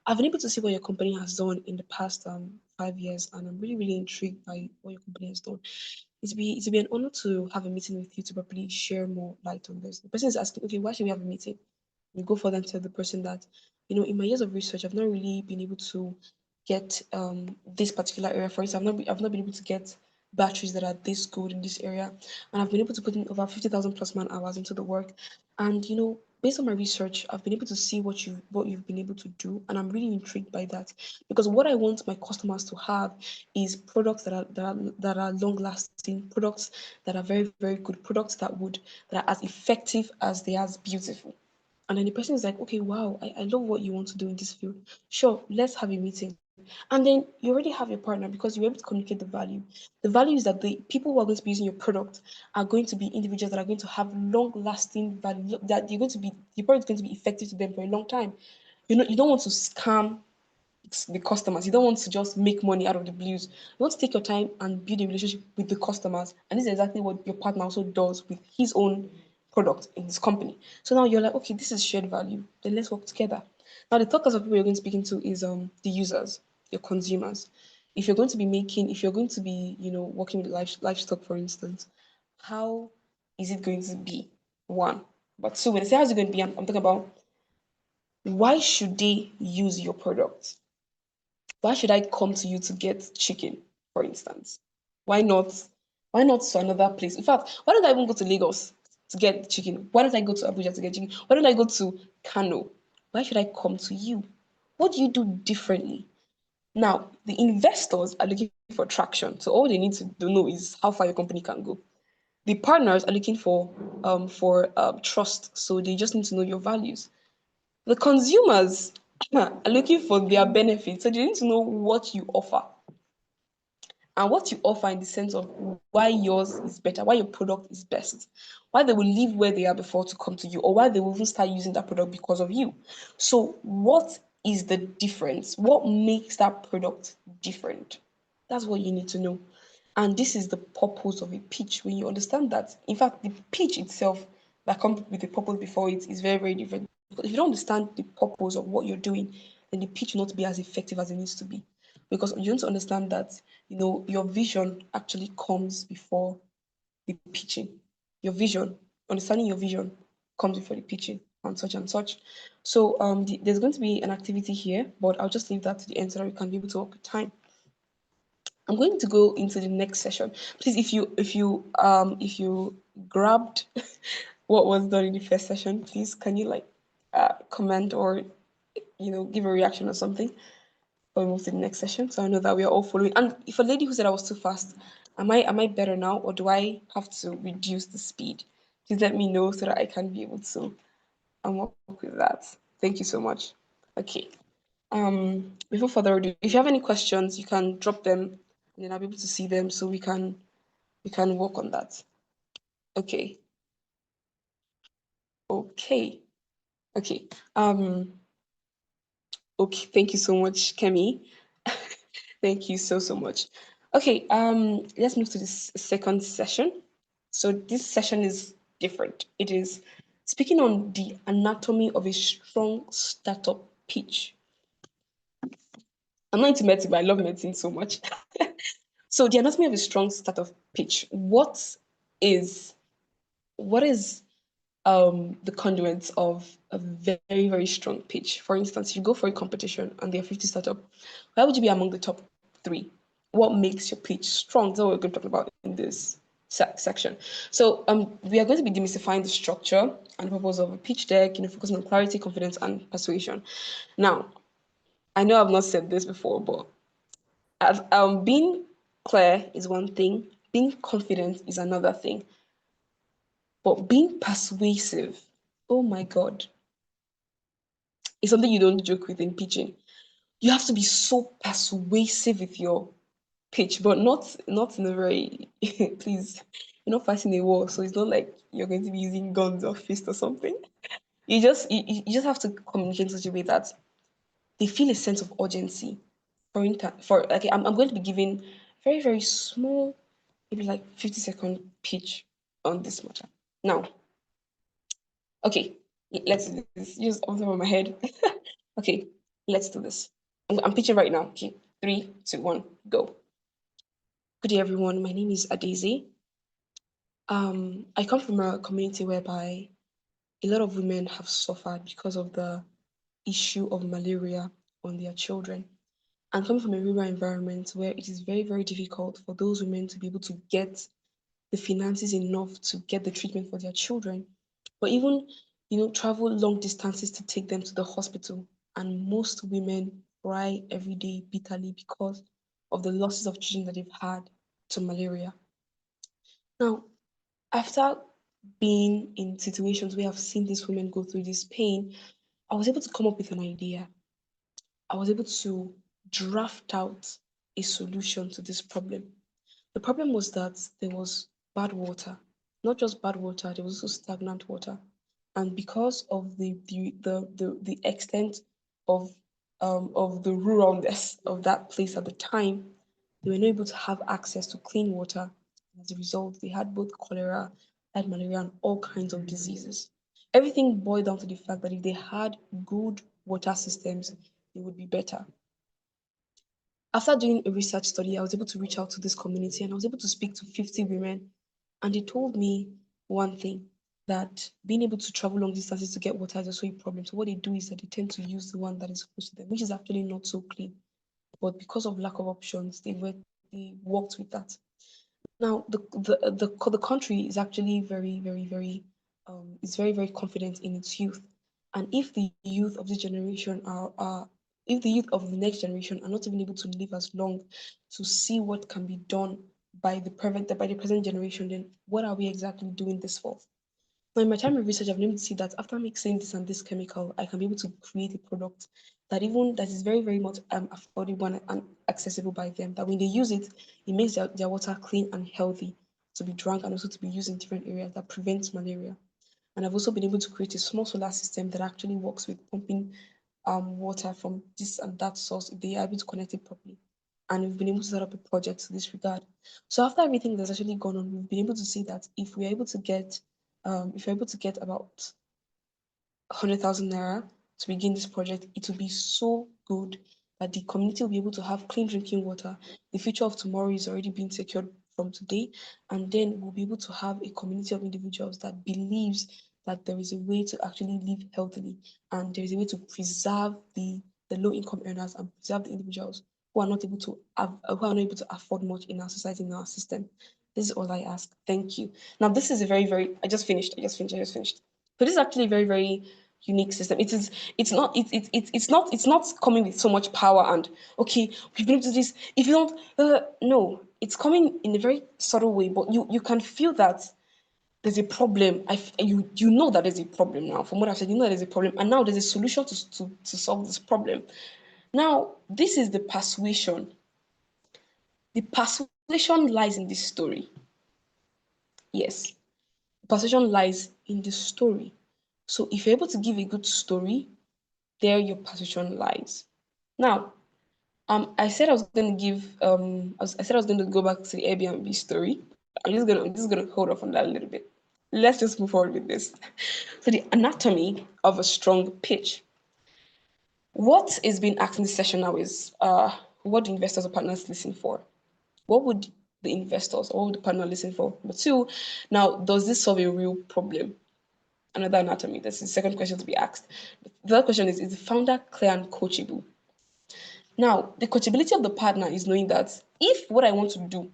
I've been able to see what your company has done in the past 5 years, and I'm really, really intrigued by what your company has done. It'd be an honor to have a meeting with you to properly share more light on this. The person is asking, okay, why should we have a meeting? You go further and tell the person that, in my years of research, I've not really been able to get this particular area. For instance, I've not been able to get batteries that are this good in this area, and I've been able to put in over 50,000 plus man hours into the work. And based on my research, I've been able to see what you've been able to do, and I'm really intrigued by that because what I want my customers to have is products that are long lasting, products that are very very good, products that are as effective as they are as beautiful. And then the person is like, okay, wow, I love what you want to do in this field. Sure, let's have a meeting. And then you already have your partner because you're able to communicate the value. The value is that the people who are going to be using your product are going to be individuals that are going to have long lasting value, that you're going to be, the product is going to be effective to them for a long time. You don't want to scam the customers. You don't want to just make money out of the blues. You want to take your time and build a relationship with the customers. And this is exactly what your partner also does with his own product in his company. So now you're like, okay, this is shared value. Then let's work together. Now the third class of people you're going to be speaking to is the users, your consumers. If you're going to be, working with livestock, for instance, how is it going to be? One. But two, when I say how's it going to be, I'm talking about why should they use your product? Why should I come to you to get chicken, for instance? Why not? Why not to another place? In fact, why don't I even go to Lagos to get chicken? Why don't I go to Abuja to get chicken? Why don't I go to Kano? Why should I come to you? What do you do differently? Now, the investors are looking for traction. So all they need to know is how far your company can go. The partners are looking for trust. So they just need to know your values. The consumers are looking for their benefits. So they need to know what you offer and what you offer in the sense of why yours is better, why your product is best, why they will leave where they are before to come to you, or why they will even start using that product because of you. So, what is the difference? What makes that product different? That's what you need to know. And this is the purpose of a pitch. When you understand that, in fact, the pitch itself that comes with the purpose before it is very, very different. Because if you don't understand the purpose of what you're doing, then the pitch will not be as effective as it needs to be. Because you need to understand that, your vision actually comes before the pitching. Your vision, understanding your vision comes before the pitching and such and such. So there's going to be an activity here, but I'll just leave that to the end so that we can be able to work with time. I'm going to go into the next session. Please, if you grabbed what was done in the first session, please can you comment or give a reaction or something before we move to the next session, so I know that we are all following. And if a lady who said I was too fast, am I better now, or do I have to reduce the speed? Please let me know so that I can be able to work with that. Thank you so much. Okay. Before further ado, if you have any questions, you can drop them, and then I'll be able to see them so we can work on that. Okay. Okay. Okay. Okay. Thank you so much, Kemi. Thank you so much. Okay, let's move to this second session. So this session is different. It is speaking on the anatomy of a strong startup pitch. I'm not into medicine, but I love medicine so much. So the anatomy of a strong startup pitch. Is what is the conduits of a very, very strong pitch? For instance, you go for a competition and there are 50 startup. Why would you be among the top three? What makes your pitch strong? That's what we're going to talk about in this section. So we are going to be demystifying the structure and purpose of a pitch deck, focusing on clarity, confidence, and persuasion. Now, I know I've not said this before, but being clear is one thing, being confident is another thing. But being persuasive, oh my God, is something you don't joke with in pitching. You have to be so persuasive with your pitch, but not in a very please. You're not fighting a war, so it's not like you're going to be using guns or fist or something. You just have to communicate in such a way that they feel a sense of urgency. I'm going to be giving very, very small, maybe like 50-second pitch on this matter. Now, okay, let's do this. Just off the top of my head. Okay, let's do this. I'm pitching right now. Okay, 3, 2, 1, go. Good day, everyone. My name is Adaeze. I come from a community whereby a lot of women have suffered because of the issue of malaria on their children. I'm coming from a rural environment where it is very, very difficult for those women to be able to get the finances enough to get the treatment for their children, but even, travel long distances to take them to the hospital. And most women cry every day bitterly because of the losses of children that they've had to malaria. Now, after being in situations where I've seen these women go through this pain, I was able to come up with an idea. I was able to draft out a solution to this problem. The problem was that there was bad water. Not just bad water, there was also stagnant water. And because of the extent of the ruralness of that place at the time, they were not able to have access to clean water. As a result, they had both cholera, had malaria, and all kinds of diseases. Everything boiled down to the fact that if they had good water systems, they would be better. After doing a research study, I was able to reach out to this community and I was able to speak to 50 women. And they told me one thing, that being able to travel long distances to get water is also a problem. So what they do is that they tend to use the one that is close to them, which is actually not so clean. But because of lack of options, they worked with that. Now, the country is actually very, very, very, is very, very confident in its youth. And if the youth of this generation if the youth of the next generation are not even able to live as long to see what can be done by the present generation, then what are we exactly doing this for? Now, in my time of research, I've been able to see that after mixing this and this chemical, I can be able to create a product that is very, very much affordable and accessible by them. That when they use it, it makes their water clean and healthy to be drunk and also to be used in different areas that prevents malaria. And I've also been able to create a small solar system that actually works with pumping water from this and that source if they are able to connect it properly. And we've been able to set up a project to this regard. So after everything that's actually gone on, we've been able to see that if we're able to get about 100,000 naira to begin this project, it will be so good that the community will be able to have clean drinking water. The future of tomorrow is already being secured from today, and then we'll be able to have a community of individuals that believes that there is a way to actually live healthily, and there is a way to preserve the low income earners and preserve the individuals who are not able to who are not able to afford much in our society, in our system. This is all I ask. Thank you. Now, this is a very, very, I just finished. So this is actually a very, very unique system. It's not coming with so much power and, okay, we've been able to do this. If you don't, no, it's coming in a very subtle way, but you can feel that there's a problem. You know that there's a problem now. From what I've said, you know there's a problem, and now there's a solution to solve this problem. Now, this is the persuasion. The persuasion lies in this story. Yes, persuasion lies in the story. So if you're able to give a good story, there your persuasion lies. Now, I said I was going to give I said I was going to go back to the Airbnb story. I'm just gonna hold off on that a little bit. Let's just move forward with this. So the anatomy of a strong pitch. What is being asked in this session now is what do investors or partners listen for? What would the investors or what would the partner listen for? But two, now does this solve a real problem? Another anatomy. That's the second question to be asked. The third question is the founder clear and coachable? Now, the coachability of the partner is knowing that if what I want to do,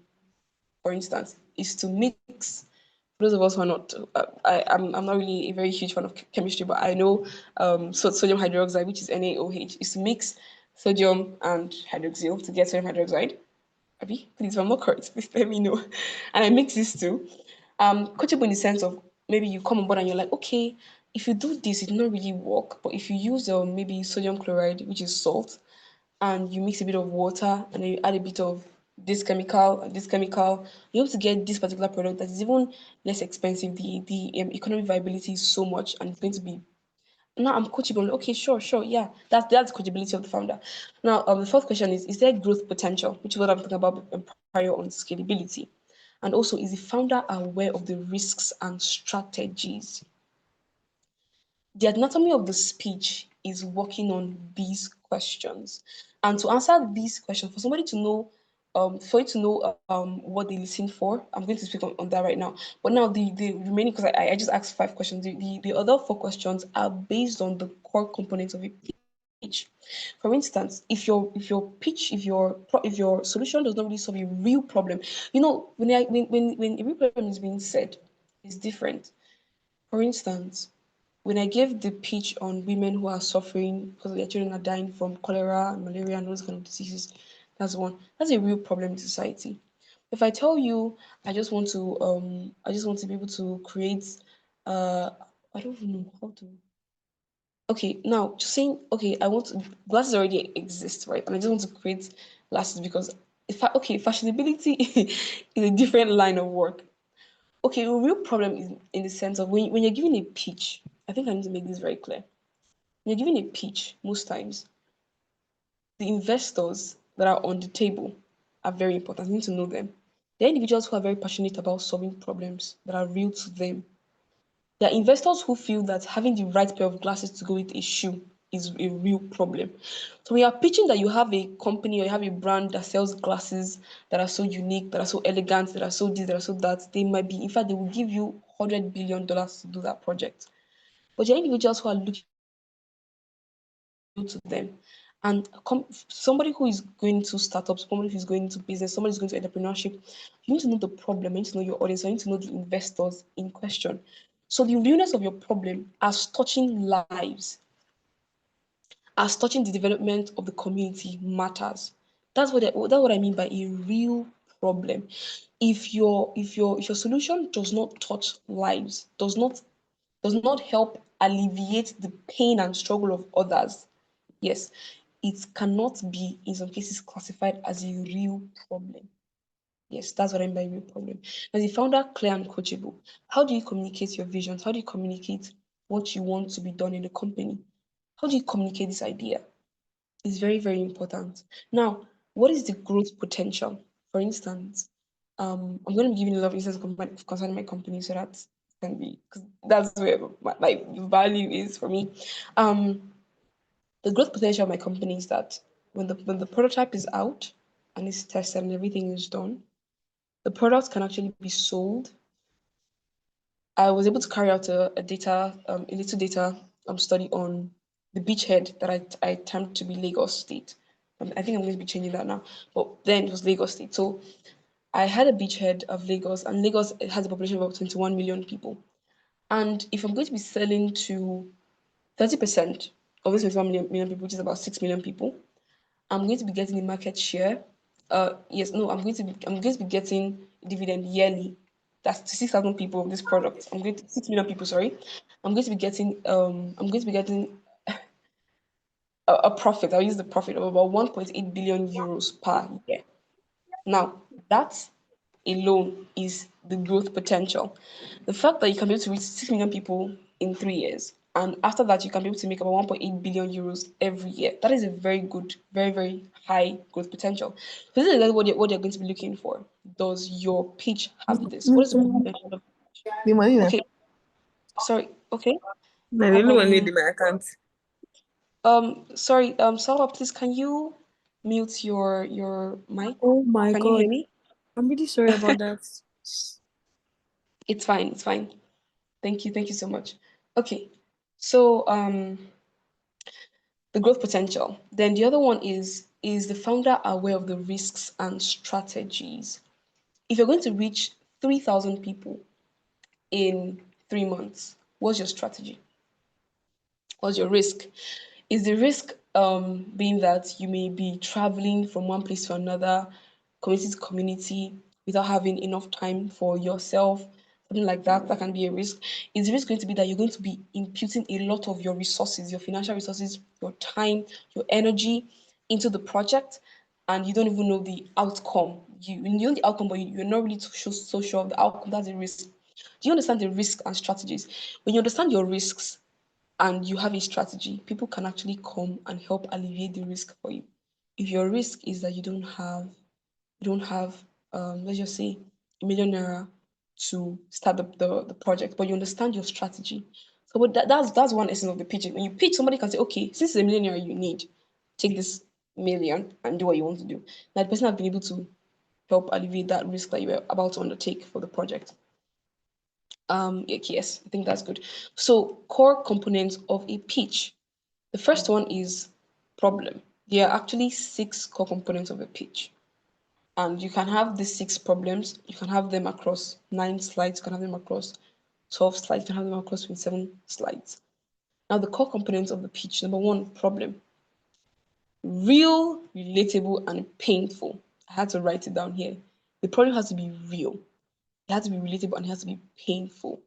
for instance, is to mix, for those of us who are not, I'm not really a very huge fan of chemistry, but I know sodium hydroxide, which is NaOH, is to mix sodium and hydroxyl to get sodium hydroxide. Abby, please, if I'm not correct, please let me know. And I mix these two. Coachable in the sense of maybe you come on board and you're like, okay, if you do this, it will not really work. But if you use maybe sodium chloride, which is salt, and you mix a bit of water and then you add a bit of this chemical and this chemical, you're able to get this particular product that is even less expensive. The economic viability is so much and it's going to be now I'm coachable. Okay, sure, yeah. That's coachability of the founder. Now, the fourth question is there growth potential, which is what I'm talking about prior on scalability, and also is the founder aware of the risks and strategies? The anatomy of the speech is working on these questions. And to answer these questions, for somebody to know, for you to know what they listen for, I'm going to speak on that right now. But now the remaining, because I just asked 5 questions, the other 4 questions are based on the core components of a pitch. For instance, if your pitch, if your solution does not really solve a real problem, when a real problem is being said, it's different. For instance, when I gave the pitch on women who are suffering because their children are dying from cholera, malaria, and those kind of diseases, that's one. That's a real problem in society. If I tell you, I just want to be able to create, uh, I don't even know how to. Okay, now just saying, okay, glasses already exist, right? And I just want to create glasses because fashionability is a different line of work. Okay, a real problem is in the sense of when you're giving a pitch, I think I need to make this very clear. When you're giving a pitch, most times, the investors that are on the table are very important. You need to know them. They're individuals who are very passionate about solving problems that are real to them. There are investors who feel that having the right pair of glasses to go with a shoe is a real problem. So when you're pitching that you have a company or you have a brand that sells glasses that are so unique, that are so elegant, that are so this, that are so that, they might be, in fact, they will give you $100 billion to do that project. But there are individuals who are looking to them. And somebody who is going to startups, somebody who is going into business, somebody who's going to entrepreneurship, you need to know the problem, you need to know your audience, you need to know the investors in question. So the realness of your problem as touching lives, as touching the development of the community matters. That's what I mean by a real problem. If your solution does not touch lives, does not help alleviate the pain and struggle of others, yes, it cannot be, in some cases, classified as a real problem. Yes, that's what I mean by real problem. As a founder, clear and coachable, how do you communicate your visions? How do you communicate what you want to be done in the company? How do you communicate this idea? It's very, very important. Now, what is the growth potential? For instance, I'm going to be giving a lot of instances concerning my company so that can be, because that's where my value is for me. Um, the growth potential of my company is that when the prototype is out and it's tested and everything is done, the product can actually be sold. I was able to carry out a little data study on the beachhead that I termed to be Lagos State. I think I'm going to be changing that now, but then it was Lagos State. So I had a beachhead of Lagos, and Lagos has a population of about 21 million people. And if I'm going to be selling to 30% of these 21 million people, which is about 6 million people, I'm going to be getting a market share. Yes, no, I'm going to be getting dividend yearly. That's to 6,000 people of this product. 6 million people, sorry. I'm going to be getting a profit. I'll use the profit of about 1.8 billion euros per year. Now, that alone is the growth potential. The fact that you can be able to reach 6 million people in 3 years, and after that, you can be able to make about 1.8 billion euros every year. That is a very good, very, very high growth potential. So, this is exactly what you're going to be looking for. Does your pitch have this? What is the growth potential of The money now. Okay, sorry, okay. No, the money in my account. Sorry, Salwa, please, can you mute your mic? Oh my Can you hear God. me? I'm really sorry about that. It's fine, it's fine. Thank you so much. Okay, so the growth potential. Then the other one is the founder aware of the risks and strategies? If you're going to reach 3,000 people in 3 months, what's your strategy? What's your risk? Is the risk being that you may be traveling from one place to another, community to community, without having enough time for yourself, something like that? That can be a risk. Is the risk going to be that you're going to be imputing a lot of your resources, your financial resources, your time, your energy into the project, and you don't even know the outcome? You know the outcome, but you're not really so sure of the outcome. That's a risk. Do you understand the risks and strategies? When you understand your risks, and you have a strategy, people can actually come and help alleviate the risk for you. If your risk is that you don't have let's just say a 1 million naira to start the project, but you understand your strategy. So that's one essence of the pitching. When you pitch, somebody can say, okay, since it's a 1 million naira you need, take this million and do what you want to do. Now the person has been able to help alleviate that risk that you were about to undertake for the project. Yes, I think that's good. So core components of a pitch. The first one is problem. There are actually 6 core components of a pitch. And you can have these 6 problems. You can have them across 9 slides. You can have them across 12 slides. You can have them across 27 slides. Now, the core components of the pitch. Number one, problem. Real, relatable, and painful. I had to write it down here. The problem has to be real. It has to be relatable and it has to be painful.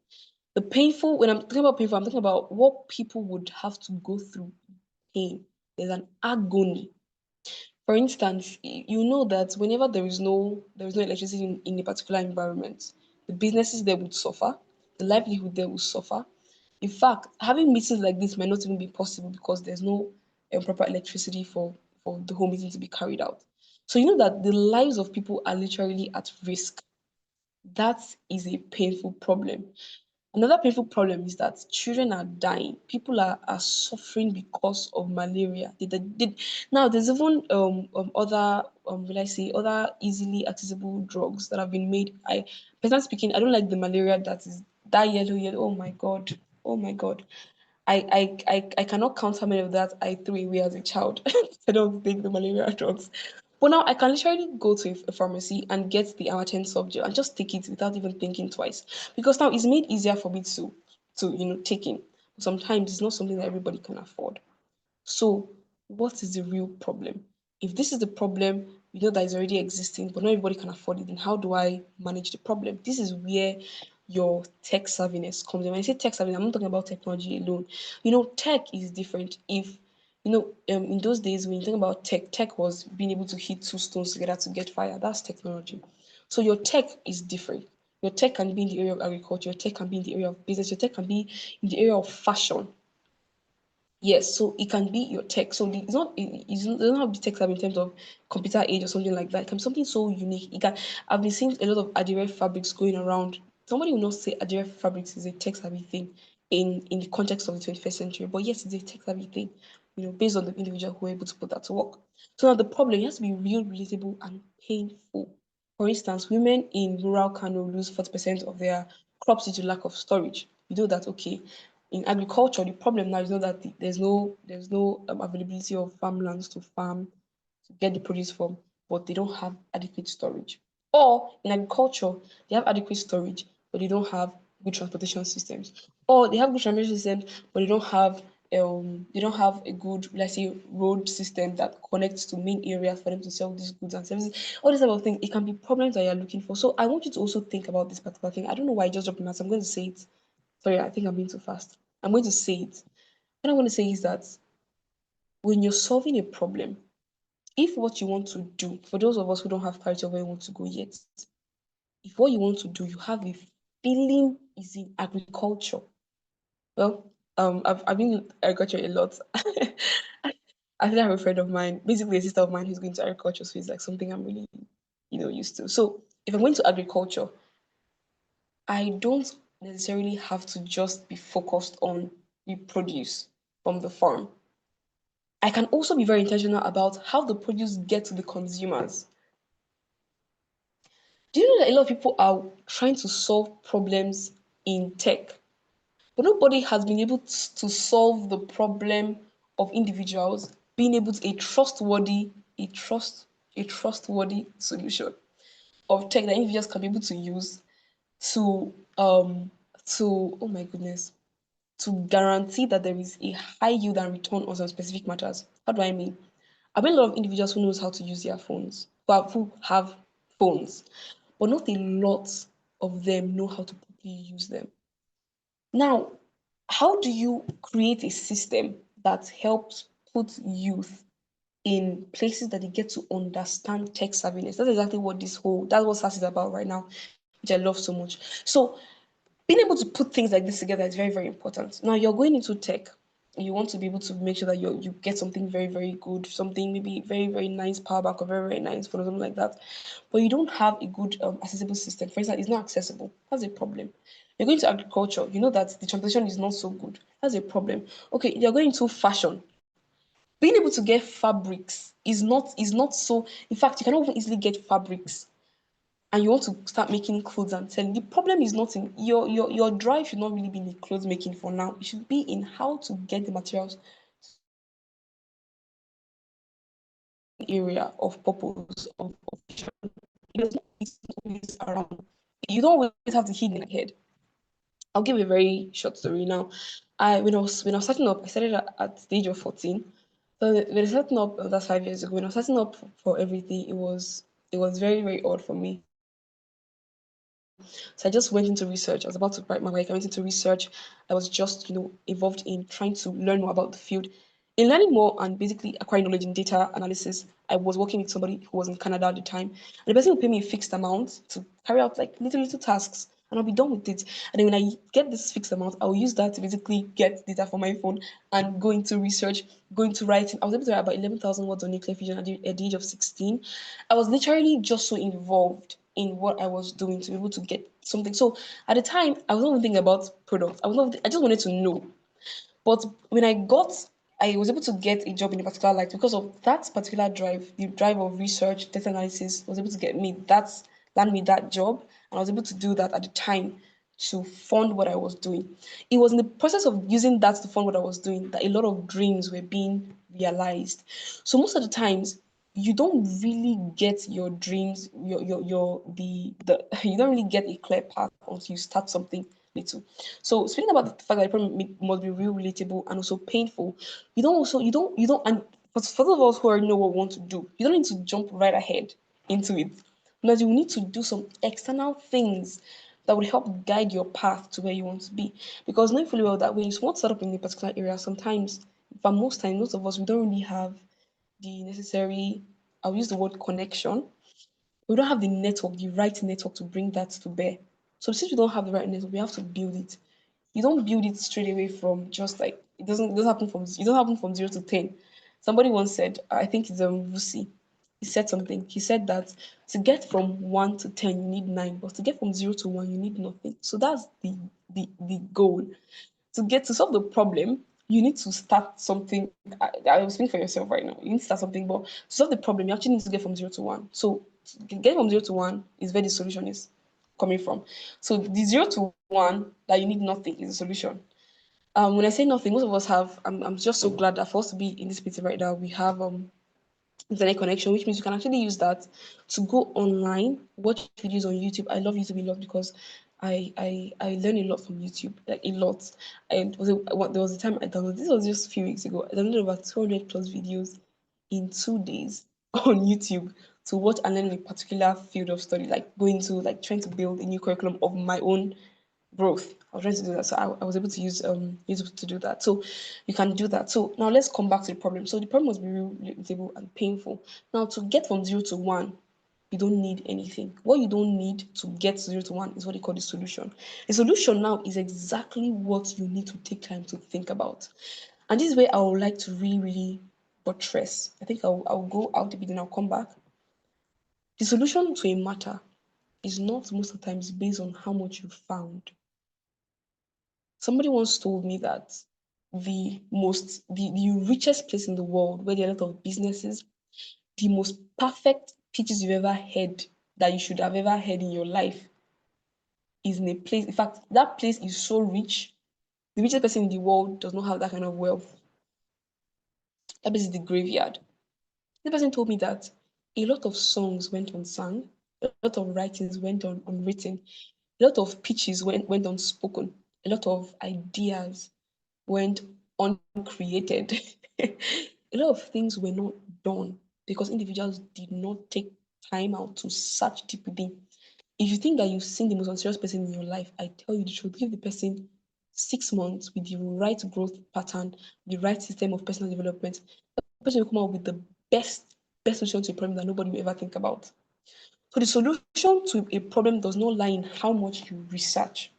The painful, when I'm talking about painful, I'm talking about what people would have to go through pain. There's an agony. For instance, you know that whenever there is no electricity in a particular environment, the businesses there would suffer, the livelihood there will suffer. In fact, having meetings like this might not even be possible because there's no proper electricity for the whole meeting to be carried out. So you know that the lives of people are literally at risk. That is a painful problem. Another painful problem is that children are dying. People are suffering because of malaria. Now, there's even other, will I say, other easily accessible drugs that have been made. Personally speaking, I don't like the malaria that is that yellow, yellow. Oh my God. Oh my God. I cannot count how many of that I threw away as a child. I don't take the malaria drugs. But now I can literally go to a pharmacy and get the Amatem soft gel and just take it without even thinking twice. Because now it's made easier for me to take in. Sometimes it's not something that everybody can afford. So, what is the real problem? If this is the problem, we know that it's already existing, but not everybody can afford it, then how do I manage the problem? This is where your tech savviness comes in. When I say tech savviness, I'm not talking about technology alone. Tech is different. If in those days when you think about tech was being able to hit 2 stones together to get fire. That's technology. So your tech is different. Your tech can be in the area of agriculture. Your tech can be in the area of business. Your tech can be in the area of fashion. Yes, so it can be your tech. So it's not it doesn't have to be tech savvy in terms of computer age or something like that. It can be something so unique. I've been seeing a lot of Adaeze fabrics going around somebody will not say Adire fabrics is a tech savvy thing in the context of the 21st century, but yes, it's a tech savvy thing, based on the individual who are able to put that to work. So now the problem has to be real, relatable, and painful. For instance, women in rural Kano lose 40% of their crops due to lack of storage. You know that, okay. In agriculture, the problem now is not that there's no availability of farmlands to farm to get the produce from, but they don't have adequate storage. Or in agriculture, they have adequate storage, but they don't have good transportation systems. Or they have good transportation systems, but they don't have a good, let's say, road system that connects to main areas for them to sell these goods and services. All this type of thing, it can be problems that you're looking for. So I want you to also think about this particular thing. I don't know why I just dropped my mouth. I'm going to say it. Sorry, I think I'm being too fast. I'm going to say it. What I want to say is that when you're solving a problem, if what you want to do, for those of us who don't have clarity of where you want to go yet, if what you want to do, you have a feeling is in agriculture. Well, I've been in agriculture a lot. I think I have a friend of mine, basically a sister of mine who's going to agriculture, so it's like something I'm really, used to. So if I'm going to agriculture, I don't necessarily have to just be focused on the produce from the farm. I can also be very intentional about how the produce get to the consumers. Do you know that a lot of people are trying to solve problems in tech, but nobody has been able to solve the problem of individuals being able to a trustworthy solution of tech that individuals can be able to use to oh my goodness, to guarantee that there is a high yield and return on some specific matters. How do I mean? I've met a lot of individuals who knows how to use their phones, who have phones, but not a lot of them know how to properly use them. Now, how do you create a system that helps put youth in places that they get to understand tech savviness? That's exactly that's what SASIE is about right now, which I love so much. So being able to put things like this together is very, very important. Now you're going into tech. You want to be able to make sure that you get something very, very good, something maybe very, very nice power bank or very, very nice phone or something like that. But you don't have a good accessible system. For instance, it's not accessible. That's a problem. You're going to agriculture. You know that the transportation is not so good. That's a problem. Okay, you're going into fashion. Being able to get fabrics is not so. In fact, you cannot even easily get fabrics and you want to start making clothes and selling, the problem is not in your drive should not really be in the clothes making for now. It should be in how to get the materials to the main area of purpose of vision. It's not always around. You don't always have to hit in the head. I'll give a very short story now. When I was starting up, I started at the age of 14. So when I was starting up, that's 5 years ago. When I was starting up for everything, it was very, very odd for me. So I just went into research. I was about to write my work. I went into research. I was just, involved in trying to learn more about the field. In learning more and basically acquiring knowledge in data analysis, I was working with somebody who was in Canada at the time. And the person would pay me a fixed amount to carry out like little, little tasks and I'll be done with it. And then when I get this fixed amount, I'll use that to basically get data for my phone and go into research, go into writing. I was able to write about 11,000 words on nuclear fusion at the age of 16. I was literally just so involved in what I was doing to be able to get something. So at the time, I was not even thinking about products. I just wanted to know. But when I was able to get a job in a particular light because of that particular drive, the drive of research, data analysis was able to land me that job, and I was able to do that at the time to fund what I was doing. It was in the process of using that to fund what I was doing that a lot of dreams were being realized. So most of the times, you don't really get your dreams, the you don't really get a clear path until you start something little. So speaking about the fact that the problem must be real, relatable, and also painful, and for those of us who already know what we want to do, you don't need to jump right ahead into it. Because you need to do some external things that will help guide your path to where you want to be. Because knowing fully well that when you want to start up in a particular area, sometimes, but most times, most of us, we don't really have the necessary, I'll use the word connection. We don't have the network, the right network to bring that to bear. So since we don't have the right network, we have to build it. You don't build it straight away from just like it doesn't happen from 0 to 10. Somebody once said, I think it's Vusi. he said something. He said that to get from 1 to 10, you need 9, but to get from 0 to 1, you need nothing. So that's the goal. To solve the problem, you need to start something. I will speak for yourself right now. You need to start something, but to solve the problem, you actually need to get from 0 to 1. So getting from 0 to 1 is where the solution is coming from. So the 0 to 1 that you need nothing is the solution. When I say nothing, most of us have. I'm just so glad that for us to be in this meeting right now, we have internet connection, which means you can actually use that to go online, watch videos on YouTube. I love YouTube a lot because I learn a lot from YouTube, like a lot. And there was a time I downloaded. This was just a few weeks ago. I downloaded over 200 plus videos in 2 days on YouTube to watch and learn a particular field of study, like going to like trying to build a new curriculum of my own growth. I was trying to do that, so I was able to use YouTube to do that. So you can do that. So now let's come back to the problem. So the problem must be relatable and painful. Now to get from 0 to 1, you don't need anything. What you don't need to get 0 to 1 is what they call the solution. The solution now is exactly what you need to take time to think about. And this is where I would like to really buttress. I think I'll go out a bit and I'll come back. The solution to a matter is not most of the times based on how much you found. Somebody once told me that the richest place in the world where there are a lot of businesses, the most perfect pitches you've ever heard that you should have ever heard in your life is in a place. In fact, that place is so rich. The richest person in the world does not have that kind of wealth. That place is the graveyard. The person told me that a lot of songs went unsung, a lot of writings went unwritten, a lot of pitches went unspoken, a lot of ideas went uncreated. A lot of things were not done because individuals did not take time out to search deep within. If you think that you've seen the most unserious person in your life, I tell you the truth, give the person 6 months with the right growth pattern, the right system of personal development, the person will come out with the best solution to a problem that nobody will ever think about. So the solution to a problem does not lie in how much you research,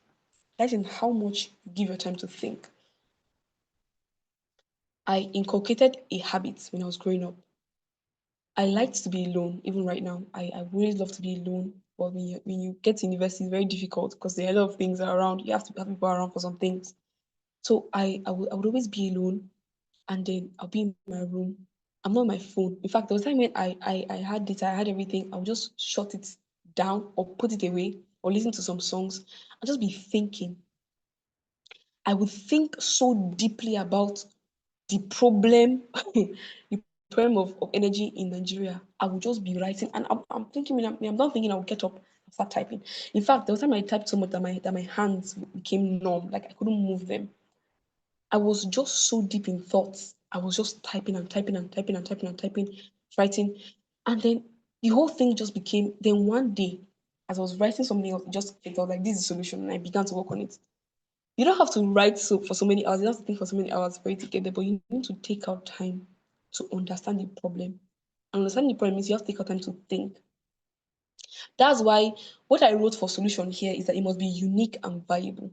it lies in how much you give your time to think. I inculcated a habit when I was growing up. I liked to be alone, even right now. I always love to be alone. But when you get to university, it's very difficult because there are a lot of things around. You have to have people around for some things. So I would always be alone, and then I'll be in my room. I'm not on my phone. In fact, there was a time when I had data, I had everything. I would just shut it down or put it away or listen to some songs. I'll just be thinking. I would think so deeply about the problem, the problem of energy in Nigeria. I would just be writing, and I'm thinking, when I'm done thinking, I'll get up and start typing. In fact, there was a time I typed so much that my hands became numb, like I couldn't move them. I was just so deep in thoughts. I was just typing and typing and typing and typing and typing, writing, and then the whole thing just became. Then one day, as I was writing something else, it just clicked. I was like, "This is the solution," and I began to work on it. You don't have to write for so many hours. You don't have to think for so many hours for it to get there, but you need to take out time to understand the problem. And understanding the problem means you have to take out time to think. That's why what I wrote for solution here is that it must be unique and valuable.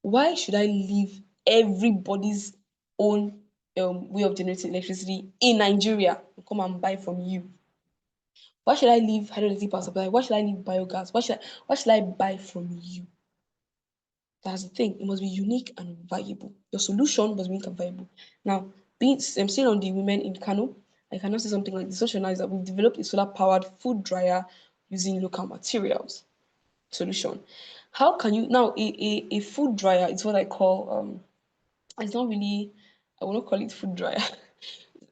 Why should I leave everybody's own way of generating electricity in Nigeria and come and buy from you? Why should I leave hydroelectric power supply? Why should I leave biogas? Why should I buy from you? That's the thing. It must be unique and valuable. Your solution must be unique and valuable. Now, I'm still on the women in Kano. I cannot say something like the solution now is that we've developed a solar-powered food dryer using local materials. Solution. How can you now a food dryer is what I call it's not really I will not call it food dryer.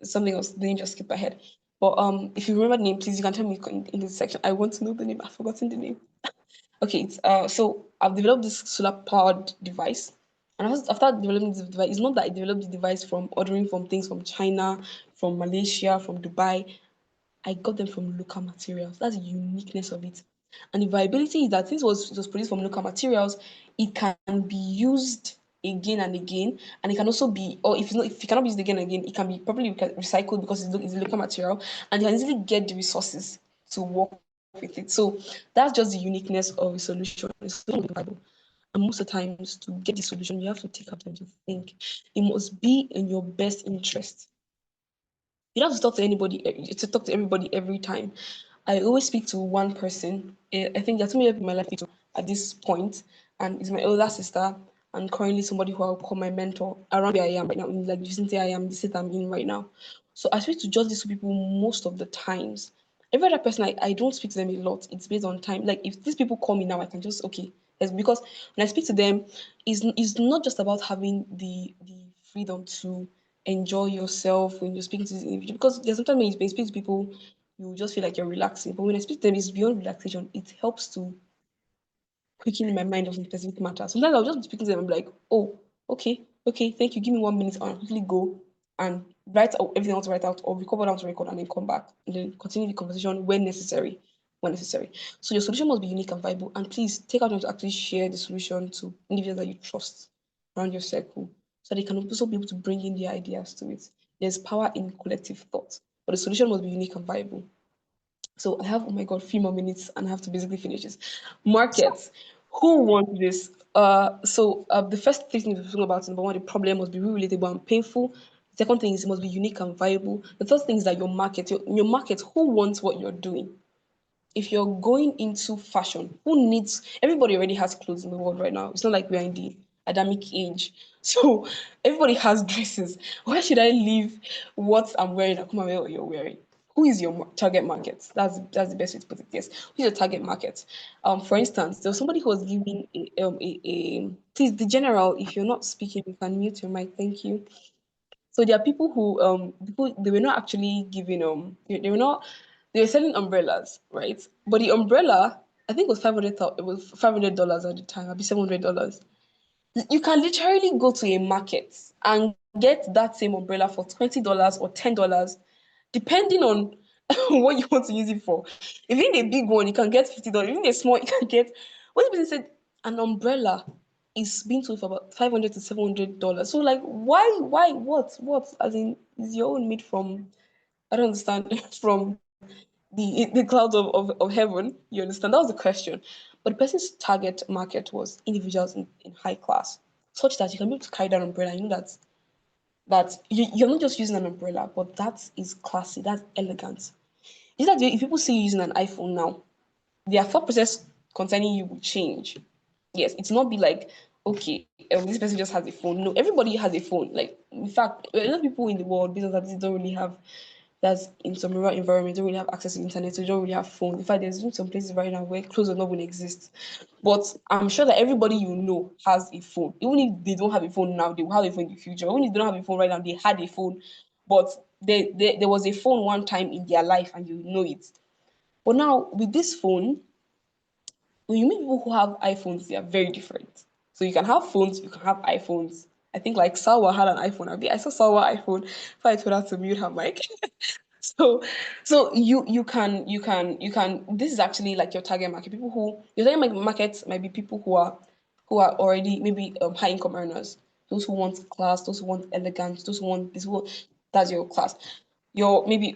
Something else, the name just skipped my head. But if you remember the name, please you can tell me in this section. I want to know the name. I've forgotten the name. Okay, so I've developed this solar powered device. And after developing this device, it's not that I developed the device from ordering from things from China, from Malaysia, from Dubai. I got them from local materials. That's the uniqueness of it. And the viability is that since it was produced from local materials, it can be used again and again, and it can also be, or if it cannot be used again and again, it can be properly recycled because it's a local material, and you can easily get the resources to work with it. So that's just the uniqueness of a solution. It's not reliable. And most of the times, to get the solution, you have to take out time to think. It must be in your best interest. You don't have to talk to anybody, to talk to everybody every time. I always speak to one person. I think there's too many people in my life to at this point, and it's my older sister, and currently somebody who I'll call my mentor around where I am right now, in like the vicinity I am, the state I'm in right now. So I speak to just these two people most of the times. Every other person, I don't speak to them a lot. It's based on time. Like if these people call me now, I can just okay. It's because when I speak to them, is not just about having the freedom to enjoy yourself when you're speaking to this individual. Because there's sometimes when you speak to people, you just feel like you're relaxing. But when I speak to them, it's beyond relaxation. It helps to quicken in my mind of some specific matter. Sometimes I'll just be speaking to them and be like, oh, okay, thank you. Give me 1 minute and I'll quickly go and write out everything I want to write out or record what I want to record and then come back and then continue the conversation when necessary. When necessary. So your solution must be unique and viable. And please take out time to actually share the solution to individuals that you trust around your circle so they can also be able to bring in their ideas to it. There's power in collective thought, but the solution must be unique and viable. So I have, oh my God, 3 more minutes and I have to basically finish this. Markets. Who wants this? The first thing to think about is number one, the problem must be really relatable and painful. The second thing is it must be unique and viable. The third thing is that your market, who wants what you're doing? If you're going into fashion, who needs everybody already has clothes in the world right now. It's not like we're in the Adamic age. So everybody has dresses. Why should I leave what I'm wearing and come and wear what you're wearing? Who is your target market? That's the best way to put it. Yes. Who's your target market? For instance, there was somebody who was giving please the general, if you're not speaking, you can mute your mic. Thank you. So there are people who people they were not actually giving they were not they were selling umbrellas, right? But the umbrella, I think it was $500 at the time, maybe $700. You can literally go to a market and get that same umbrella for $20 or $10, depending on what you want to use it for. If you need a big one, you can get $50. If you need a small, you can get. What the person said, an umbrella is being sold for about $500 to $700. So like, why, what? As in, is your own made from? I don't understand from the clouds of heaven. You understand? That was the question. But the person's target market was individuals in high class, such that you can be able to carry that umbrella. You know that you're not just using an umbrella, but that is classy, that's elegant. Is that if people see you using an iPhone now, their thought process concerning you will change. Yes, it's not be like, okay, this person just has a phone. No, everybody has a phone. Like, in fact, a lot of people in the world, business artists don't really have that's in some rural environments, don't really have access to the internet, so they don't really have phones. In fact, there's even some places right now where clothes are not going to exist. But I'm sure that everybody you know has a phone. Even if they don't have a phone now, they will have a phone in the future. Even if they don't have a phone right now, they had a phone. But there was a phone one time in their life and you know it. But now with this phone, when you meet people who have iPhones, they are very different. So you can have phones, you can have iPhones. I think like Sawa had an iPhone. I saw Sawa iPhone. If I told her to mute her mic. So you can this is actually like your target market. People who your target market might be people who are already maybe high income earners. Those who want class, those who want elegance, those who want this who that's your class. Your maybe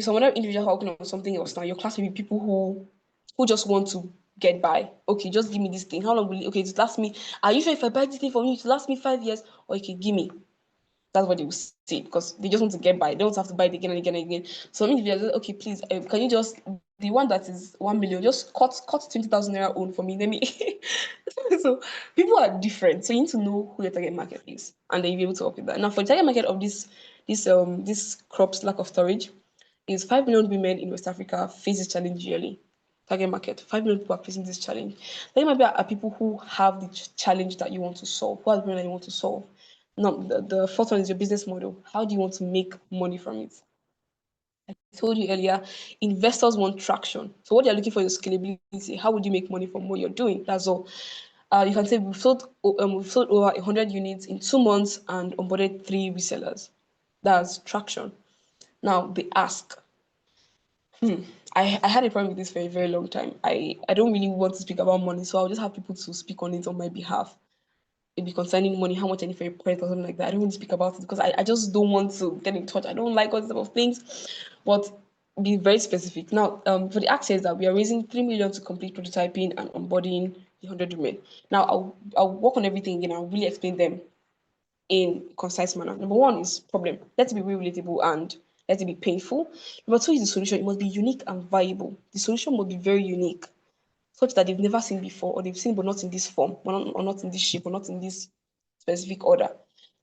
some other individual working on something else now. Your class may be people who just want to get by. Okay, just give me this thing. How long will it okay it last me? Are you sure if I buy this thing from you, it last me 5 years? Or okay, give me. That's what they will say because they just want to get by. They don't have to buy it again and again and again. So individuals, okay, please, can you just the one that is 1 million, just cut 20,000 naira own for me. Let me. So people are different, so you need to know who your target market is, and then you'll be able to work with that. Now, for the target market of this crops lack of storage, is 5 million women in West Africa face this challenge yearly. Target market, 5 million people are facing this challenge. Target market are people who have the challenge that you want to solve. Who are the problem that you want to solve? No, the fourth one is your business model. How do you want to make money from it? I told you earlier, investors want traction. So what they're looking for is scalability. How would you make money from what you're doing? That's all. You can say we've sold over 100 units in 2 months and onboarded 3 resellers. That's traction. Now the ask. I had a problem with this for a very long time. I don't really want to speak about money, so I'll just have people to speak on it on my behalf. Maybe concerning money, how much I need for a credit or something like that. I don't want to speak about it because I just don't want to get in touch. I don't like all these type of things. But be very specific. Now, for the access that we are raising 3 million to complete prototyping and onboarding the 100 women. Now, I'll work on everything again. I'll really explain them in concise manner. Number one is problem. Let's be really relatable and Let it be painful. Number two is the solution. It must be unique and viable. The solution must be very unique, such that they've never seen before, or they've seen but not in this form, or not in this shape, or not in this specific order.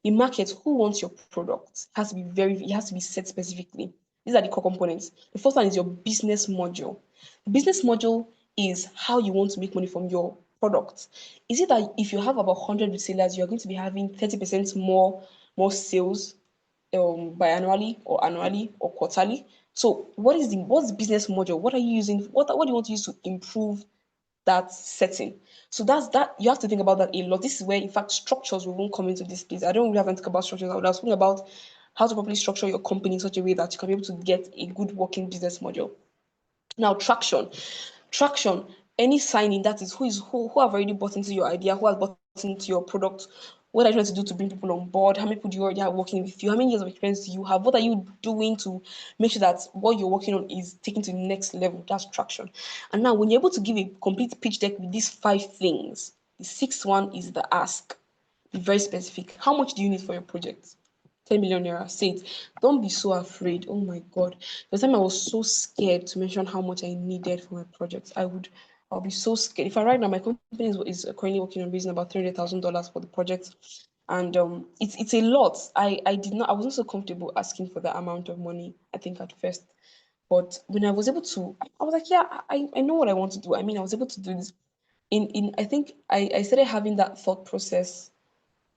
The market, who wants your product, it has to be set specifically. These are the core components. The first one is your business module. The business module is how you want to make money from your product. Is it that if you have about 100 resellers, you're going to be having 30% more sales biannually or annually or quarterly? So what's the business module? What are you using? What do you want to use to improve that setting? So that's that. You have to think about that a lot. This is where, in fact, structures will come into this place. I don't really have to think about structures. I was thinking about how to properly structure your company in such a way that you can be able to get a good working business model. Now, traction. Any signing, that is who have already bought into your idea, who has bought into your product. What are you trying to do to bring people on board? How many people do you already have working with you? How many years of experience do you have? What are you doing to make sure that what you're working on is taken to the next level? That's traction. And now, when you're able to give a complete pitch deck with these 5 things, the sixth one is the ask. Be very specific. How much do you need for your project? 10 million naira. Say it. Don't be so afraid. Oh my god. The time I was so scared to mention how much I needed for my project. I'll be so scared. If I right now, my company is currently working on raising about $300,000 for the project. And it's a lot. I wasn't so comfortable asking for that amount of money, I think, at first. But when I was able to, I was like, yeah, I know what I want to do. I mean, I was able to do this. In I think I started having that thought process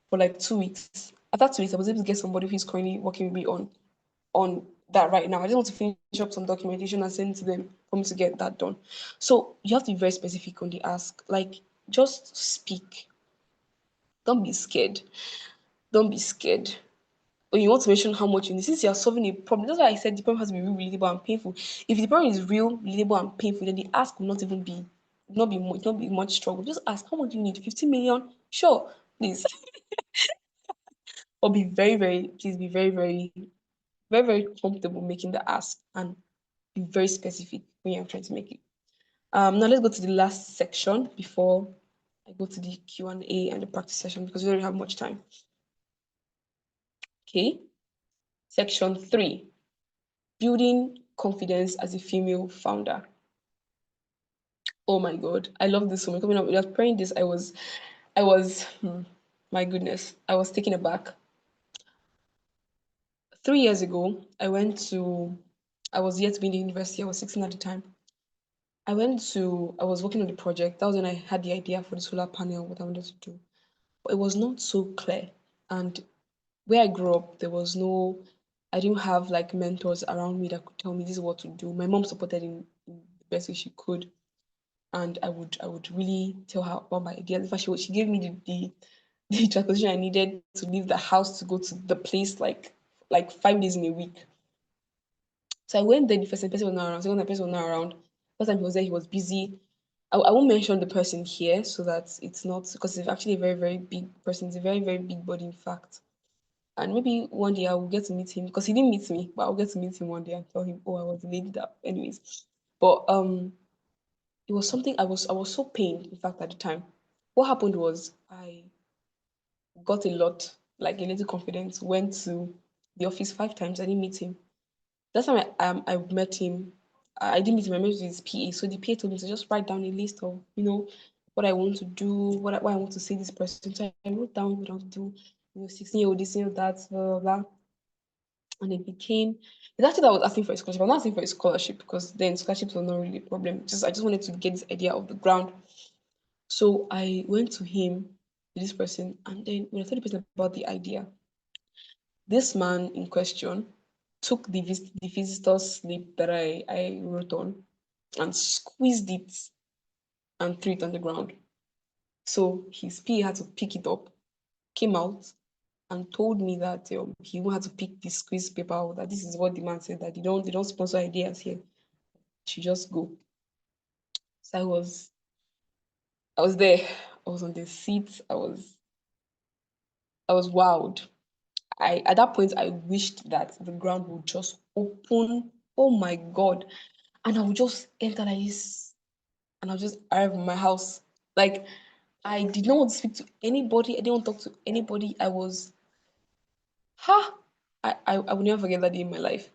for like 2 weeks. After 2 weeks, I was able to get somebody who's currently working with me on that right now. I just want to finish up some documentation and send it to them for me to get that done. So you have to be very specific on the ask. Like, just speak. Don't be scared. Don't be scared. When you want to mention how much you need, since you are solving a problem, that's why I said the problem has to be real, relatable, and painful. If the problem is real, relatable, and painful, then the ask will not even be not be much struggle. Just ask, how much do you need? 50 million? Sure, please. Or be very, very, please be very, very, very, very comfortable making the ask, and be very specific when you're trying to make it. Now let's go to the last section before I go to the Q&A and the practice session, because we don't have much time. Okay. Section 3, building confidence as a female founder. Oh my God, I love this one. Coming up, I was praying this. My goodness, I was taken aback. 3 years ago, I was yet to be in the university. I was 16 at the time. I was working on the project. That was when I had the idea for the solar panel, what I wanted to do. But it was not so clear. And where I grew up, I didn't have like mentors around me that could tell me this is what to do. My mom supported in the best way she could. And I would really tell her about my ideas. In fact, she gave me the transportation I needed to leave the house to go to the place like 5 days in a week. So I went there. The first time, the person was not around. Second time, the person was not around. First time he was there, he was busy. I won't mention the person here so that it's not, because it's actually a very, very big person. It's a very, very big body, in fact. And maybe one day I will get to meet him, because he didn't meet me, but I'll get to meet him one day and tell him, oh, I was the lady that. Anyways, but it was something I was so pained, in fact, at the time. What happened was I got a little confidence, went to the office 5 times. I didn't meet him. That's time I met him. I didn't meet him. I met his PA. So the PA told me to just write down a list of what I want to do, what I want to say this person. So I wrote down what I want to do. 16-year-old this, that, blah, blah, blah. And it's actually that I was asking for a scholarship. I'm not asking for a scholarship, because then scholarships were not really a problem. I just wanted to get this idea off the ground. So I went to him, this person, and then when I told the person about the idea, this man in question took the visitor's slip that I wrote on and squeezed it and threw it on the ground. So his PA had to pick it up, came out, and told me that he won't have to pick the squeeze paper out, that this is what the man said, that they don't sponsor ideas here. She just go. So I was there. I was on the seat. I was wowed. At that point I wished that the ground would just open. Oh my god. And I would just enter like this, and I'll just arrive in my house. Like, I did not want to speak to anybody. I didn't want to talk to anybody. I was, ha! I will never forget that day in my life.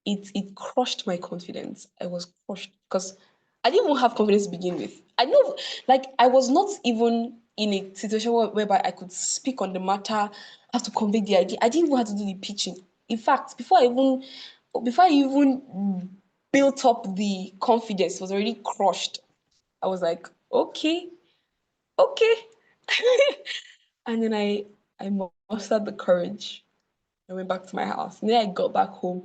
it crushed my confidence. I was crushed because I didn't even have confidence to begin with. I know, like I was not even in a situation whereby I could speak on the matter, have to convey the idea. I didn't even have to do the pitching. In fact, before I even built up the confidence, it was already crushed. I was like, okay, okay. And then I mustered the courage. I went back to my house. And then I got back home,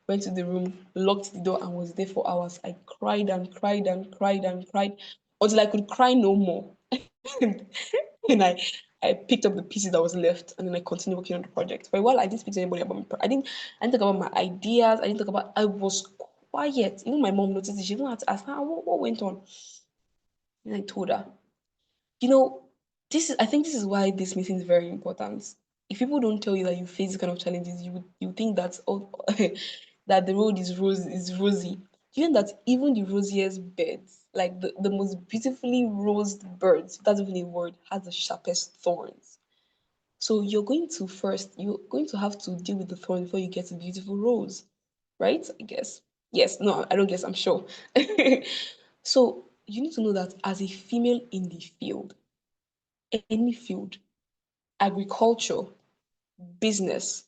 went to the room, locked the door, and was there for hours. I cried and cried and cried and cried until I could cry no more. And I picked up the pieces that was left, and then I continued working on the project. For a while, I didn't speak to anybody about I didn't talk about my ideas. I didn't talk about. I was quiet. Even my mom noticed it. She even had to ask her, what went on? And I told her, you know, I think this is why this meeting is very important. If people don't tell you that you face this kind of challenges, you think that that the road is rosy. Do you know that even the rosiest birds, like the most beautifully rosed birds, if that's even a word, has the sharpest thorns. So you're going to have to deal with the thorn before you get to the beautiful rose, right? I guess. Yes, no, I don't guess, I'm sure. So you need to know that as a female in the field, any field, agriculture, business,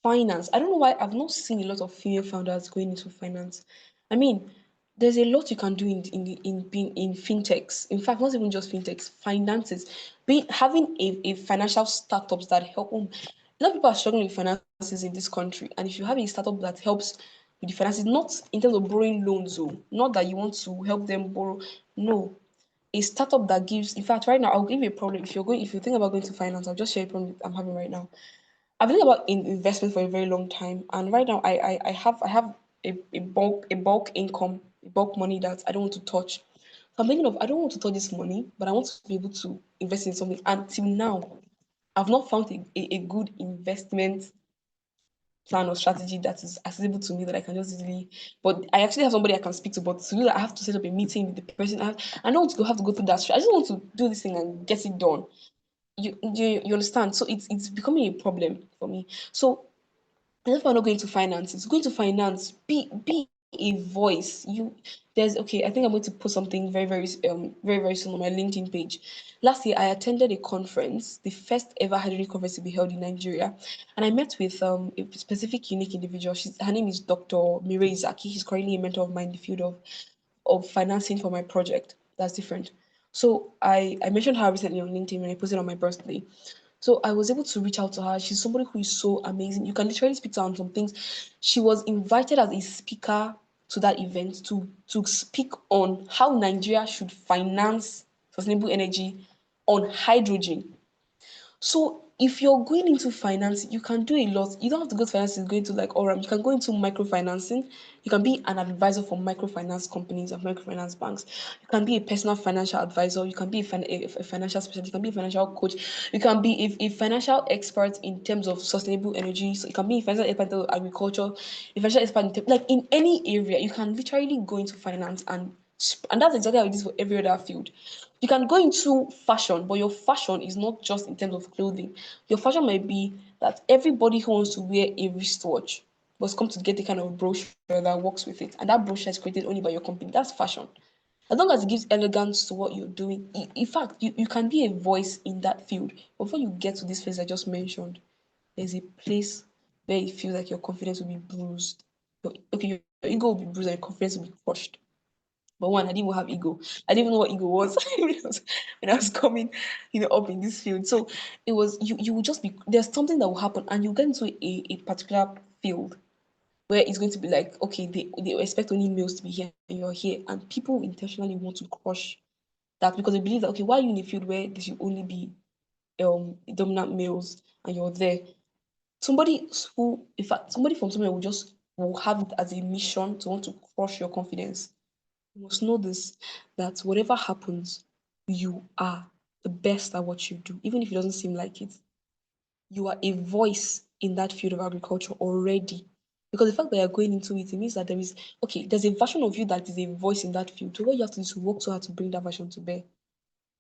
finance. I don't know why I've not seen a lot of female founders going into finance. I mean, there's a lot you can do in being in fintechs. In fact, not even just fintechs, finances. Having a financial startups that help them. A lot of people are struggling with finances in this country, and if you have a startup that helps with the finances, not in terms of borrowing loans, not that you want to help them borrow. No, a startup that gives. In fact, right now I'll give you a problem. If you think about going to finance, I'll just share a problem I'm having right now. I've been thinking about investment for a very long time, and right now I have a bulk income, a bulk money that I don't want to touch. So I'm thinking of I don't want to touch this money, but I want to be able to invest in something. Until now, I've not found a good investment plan or strategy that is accessible to me that I can just easily. But I actually have somebody I can speak to. But to do that, I have to set up a meeting with the person. I don't want to have to go through that. I just want to do this thing and get it done. You understand? So it's becoming a problem for me. So if we're not going to finance, it's going to finance. Be a voice. I think I'm going to put something very soon on my LinkedIn page. Last year I attended a conference, the first ever hydrogen conference to be held in Nigeria, and I met with a specific unique individual. Her name is Dr. Mireille Zaki. She's currently a mentor of mine in the field of financing for my project. That's different. So I mentioned her recently on LinkedIn when I posted on my birthday. So I was able to reach out to her. She's somebody who is so amazing. You can literally speak to her on some things. She was invited as a speaker to that event to speak on how Nigeria should finance sustainable energy on hydrogen. So if you're going into finance, you can do a lot. You don't have to go to finance, go into like Oram. You can go into microfinancing. You can be an advisor for microfinance companies and microfinance banks. You can be a personal financial advisor. You can be a financial specialist. You can be a financial coach. You can be a financial expert in terms of sustainable energy. So you can be a financial expert in agriculture, a financial expert like in any area. You can literally go into finance and that's exactly how it is for every other field. You can go into fashion, but your fashion is not just in terms of clothing. Your fashion might be that everybody who wants to wear a wristwatch must come to get the kind of brochure that works with it. And that brochure is created only by your company. That's fashion. As long as it gives elegance to what you're doing, in fact, you can be a voice in that field. Before you get to this place I just mentioned, there's a place where you feel like your confidence will be bruised. Your ego will be bruised and your confidence will be crushed. But one, I didn't even have ego. I didn't even know what ego was when I was coming, up in this field. So it was you will just be there's something that will happen and you get into a particular field where it's going to be like, okay, they expect only males to be here and you're here. And people intentionally want to crush that because they believe that okay, why are you in a field where there should only be dominant males and you're there? Somebody who in fact somebody from somewhere will have it as a mission to want to crush your confidence. You must know this that whatever happens, you are the best at what you do, even if it doesn't seem like it. You are a voice in that field of agriculture already. Because the fact that you're going into it, it means that there's a version of you that is a voice in that field. So what you have to do is work so hard to bring that version to bear.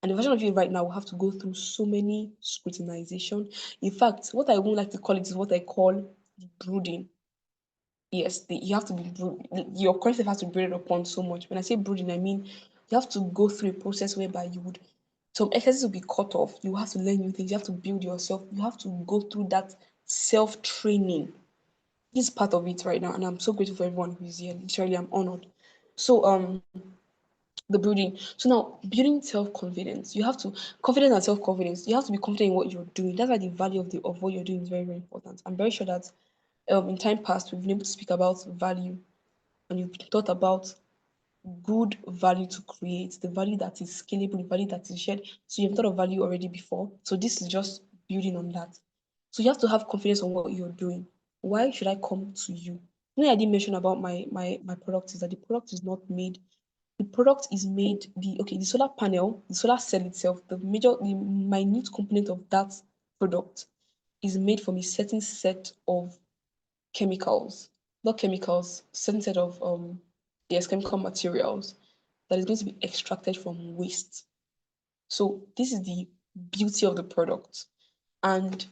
And the version of you right now will have to go through so many scrutinization. In fact, what I won't like to call it is what I call the brooding. yes, you have to be your curriculum has to be graded upon so much. When I say brooding, I mean you have to go through a process whereby you would some exercises will be cut off. You have to learn new things. You have to build yourself. You have to go through that self training. This is part of it right now, and I'm so grateful for everyone who is here. Literally, I'm honored. So the brooding. So now building self-confidence. You have to confidence and self-confidence. You have to be confident in what you're doing. That's why the value of what you're doing is very, very important. I'm very sure that in time past we've been able to speak about value and you've thought about good value to create, the value that is scalable, the value that is shared. So you've thought of value already before. So this is just building on that. So you have to have confidence on what you're doing. Why should I come to you? I didn't mention about my product is that the product is not made. The product is made the solar panel, the solar cell itself, the minute component of that product is made from a certain set of chemicals, not chemicals, certain set of yes, chemical materials that is going to be extracted from waste. So this is the beauty of the product. And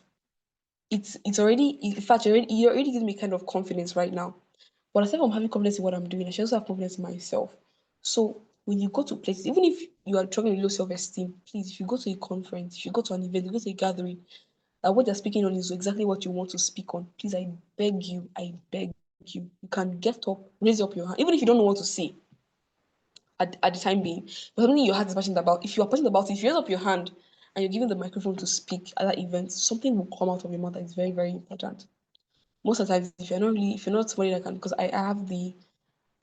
it's already in fact you're already giving me kind of confidence right now. But aside from having confidence in what I'm doing, I should also have confidence in myself. So when you go to places, even if you are struggling with low self-esteem, please, if you go to a conference, if you go to an event, you go to a gathering, that what you're speaking on is exactly what you want to speak on. Please, I beg you. You can get up, raise up your hand, even if you don't know what to say at the time being. But something your heart is passionate about, if you are passionate about it, if you raise up your hand and you're given the microphone to speak at that event, something will come out of your mouth that is very, very important. Most of the times, if you're not somebody that can, because I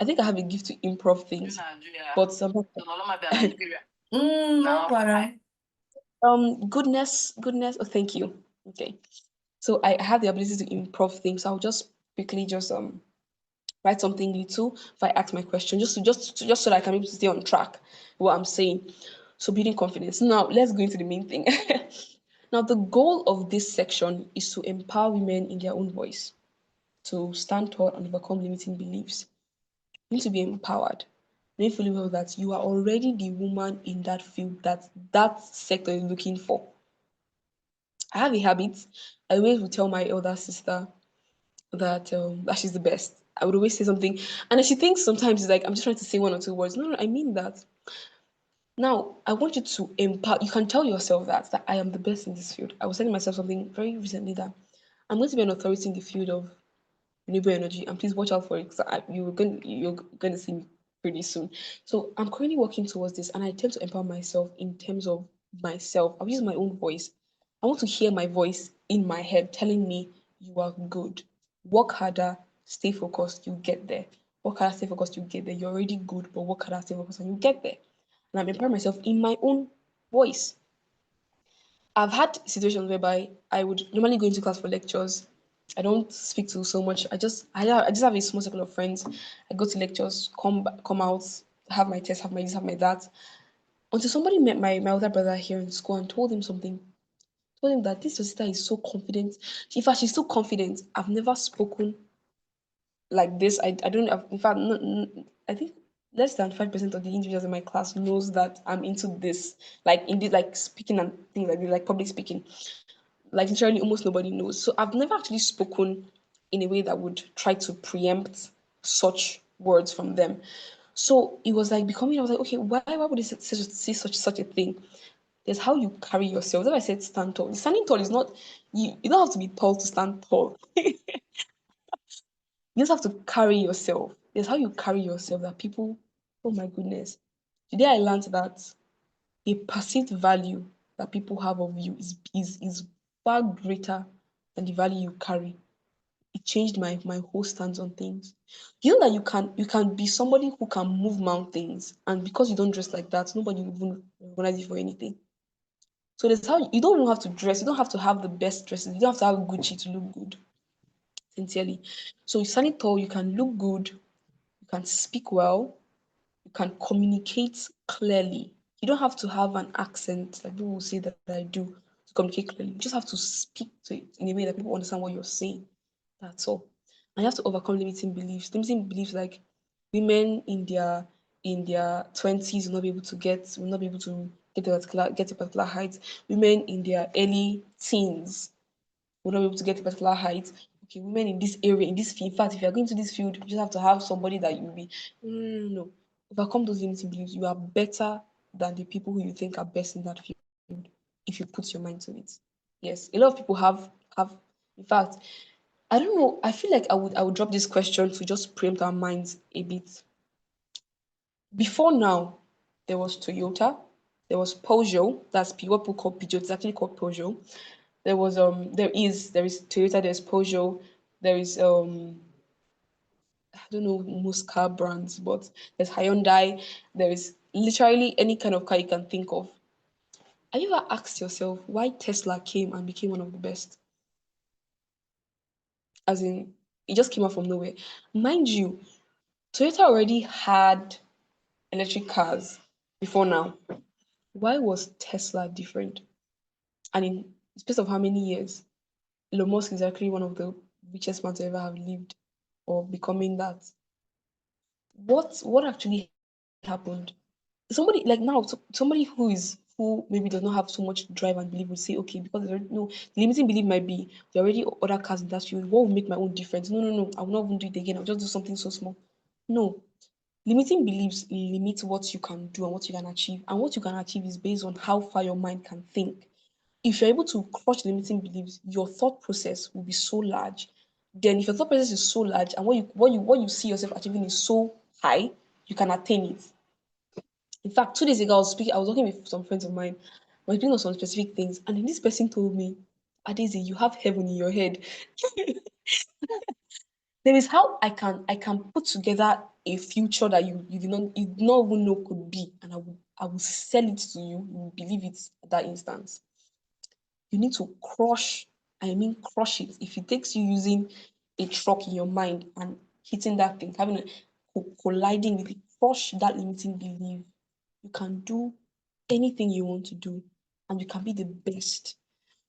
think I have a gift to improv things, but sometimes No para. goodness. Oh, thank you. Okay, so I have the ability to improv things. So I'll just quickly just write something little if I ask my question, just so that I can be able to stay on track with what I'm saying. So building confidence. Now let's go into the main thing. Now the goal of this section is to empower women in their own voice, to stand tall and overcome limiting beliefs. You need to be empowered. Knowing fully well that you are already the woman in that field that that sector is looking for. I have a habit. I always would tell my elder sister that she's the best. I would always say something, and then she thinks sometimes it's like I'm just trying to say one or two words. No, I mean that. Now I want you to empower. You can tell yourself that I am the best in this field. I was telling myself something very recently that I'm going to be an authority in the field of renewable energy, and please watch out for it because you're going to see me pretty soon. So I'm currently working towards this, and I tend to empower myself in terms of myself. I'll use my own voice. I want to hear my voice in my head telling me you are good. Work harder, stay focused, you get there. Work harder, stay focused, you get there. You're already good, but work harder, stay focused, and you get there. And I'm empowering myself in my own voice. I've had situations whereby I would normally go into class for lectures. I don't speak to so much. I just have a small circle of friends. I go to lectures, come out, have my test, have my this, have my that. Until somebody met my older brother here in school and told him something. Told him that this sister is so confident. In fact, she's so confident. I've never spoken like this. I don't have, in fact, I think less than 5% of the individuals in my class knows that I'm into this, like in this, like speaking and things like this, like public speaking. Like literally almost nobody knows. So I've never actually spoken in a way that would try to preempt such words from them. So it was like becoming, I was like, okay, why would they say such a thing? There's how you carry yourself. That's why I said stand tall. Standing tall is not you don't have to be tall to stand tall. You just have to carry yourself. There's how you carry yourself that people, oh my goodness. Today I learned that a perceived value that people have of you is far greater than the value you carry. It changed my whole stance on things. You know that you can be somebody who can move mountains, and because you don't dress like that, nobody will even recognize you for anything. So there's how you don't even have to dress. You don't have to have the best dresses. You don't have to have Gucci to look good. Sincerely. So you stand tall. You can look good. You can speak well. You can communicate clearly. You don't have to have an accent like people will say that I do to communicate clearly. You just have to speak to it in a way that people understand what you're saying. That's all. And you have to overcome limiting beliefs. Limiting beliefs like women in their 20s will not be able to get a particular height. Women in their early teens will not be able to get a particular height. okay, women in this area, in this field. In fact, if you're going to this field, you just have to have somebody that you'll be. No. Overcome those limiting beliefs. You are better than the people who you think are best in that field if you put your mind to it. Yes, a lot of people have. In fact, I don't know. I feel like I would drop this question to just preempt our minds a bit. Before now, there was Toyota, there was Peugeot. That's what people call Peugeot. It's actually called Peugeot. There is Toyota. There's Peugeot. There is I don't know most car brands, but there's Hyundai. There is literally any kind of car you can think of. Have you ever asked yourself why Tesla came and became one of the best? As in, it just came out from nowhere. Mind you, Toyota already had electric cars before now. Why was Tesla different? And in the space of how many years? Elon Musk is actually one of the richest man to ever have lived or becoming that. What actually happened? Somebody like now, somebody who maybe does not have so much drive and belief would say, okay, because there's already, no, the limiting belief might be there are already other cars in that field. What will make my own difference? No, no, no. I will not even do it again. I'll just do something so small. No, limiting beliefs limit what you can do and what you can achieve. And what you can achieve is based on how far your mind can think. If you're able to crush limiting beliefs, your thought process will be so large. Then if your thought process is so large and what you see yourself achieving is so high, you can attain it. In fact, 2 days ago I was talking with some friends of mine. We were speaking on some specific things, and then this person told me, Adaeze, you have heaven in your head. There is how I can put together a future that you did not even know could be, and I will sell it to you. You will believe it at that instance. You need to crush, I mean crush it. If it takes you using a truck in your mind and hitting that thing, colliding with it, crush that limiting belief. You can do anything you want to do, and you can be the best.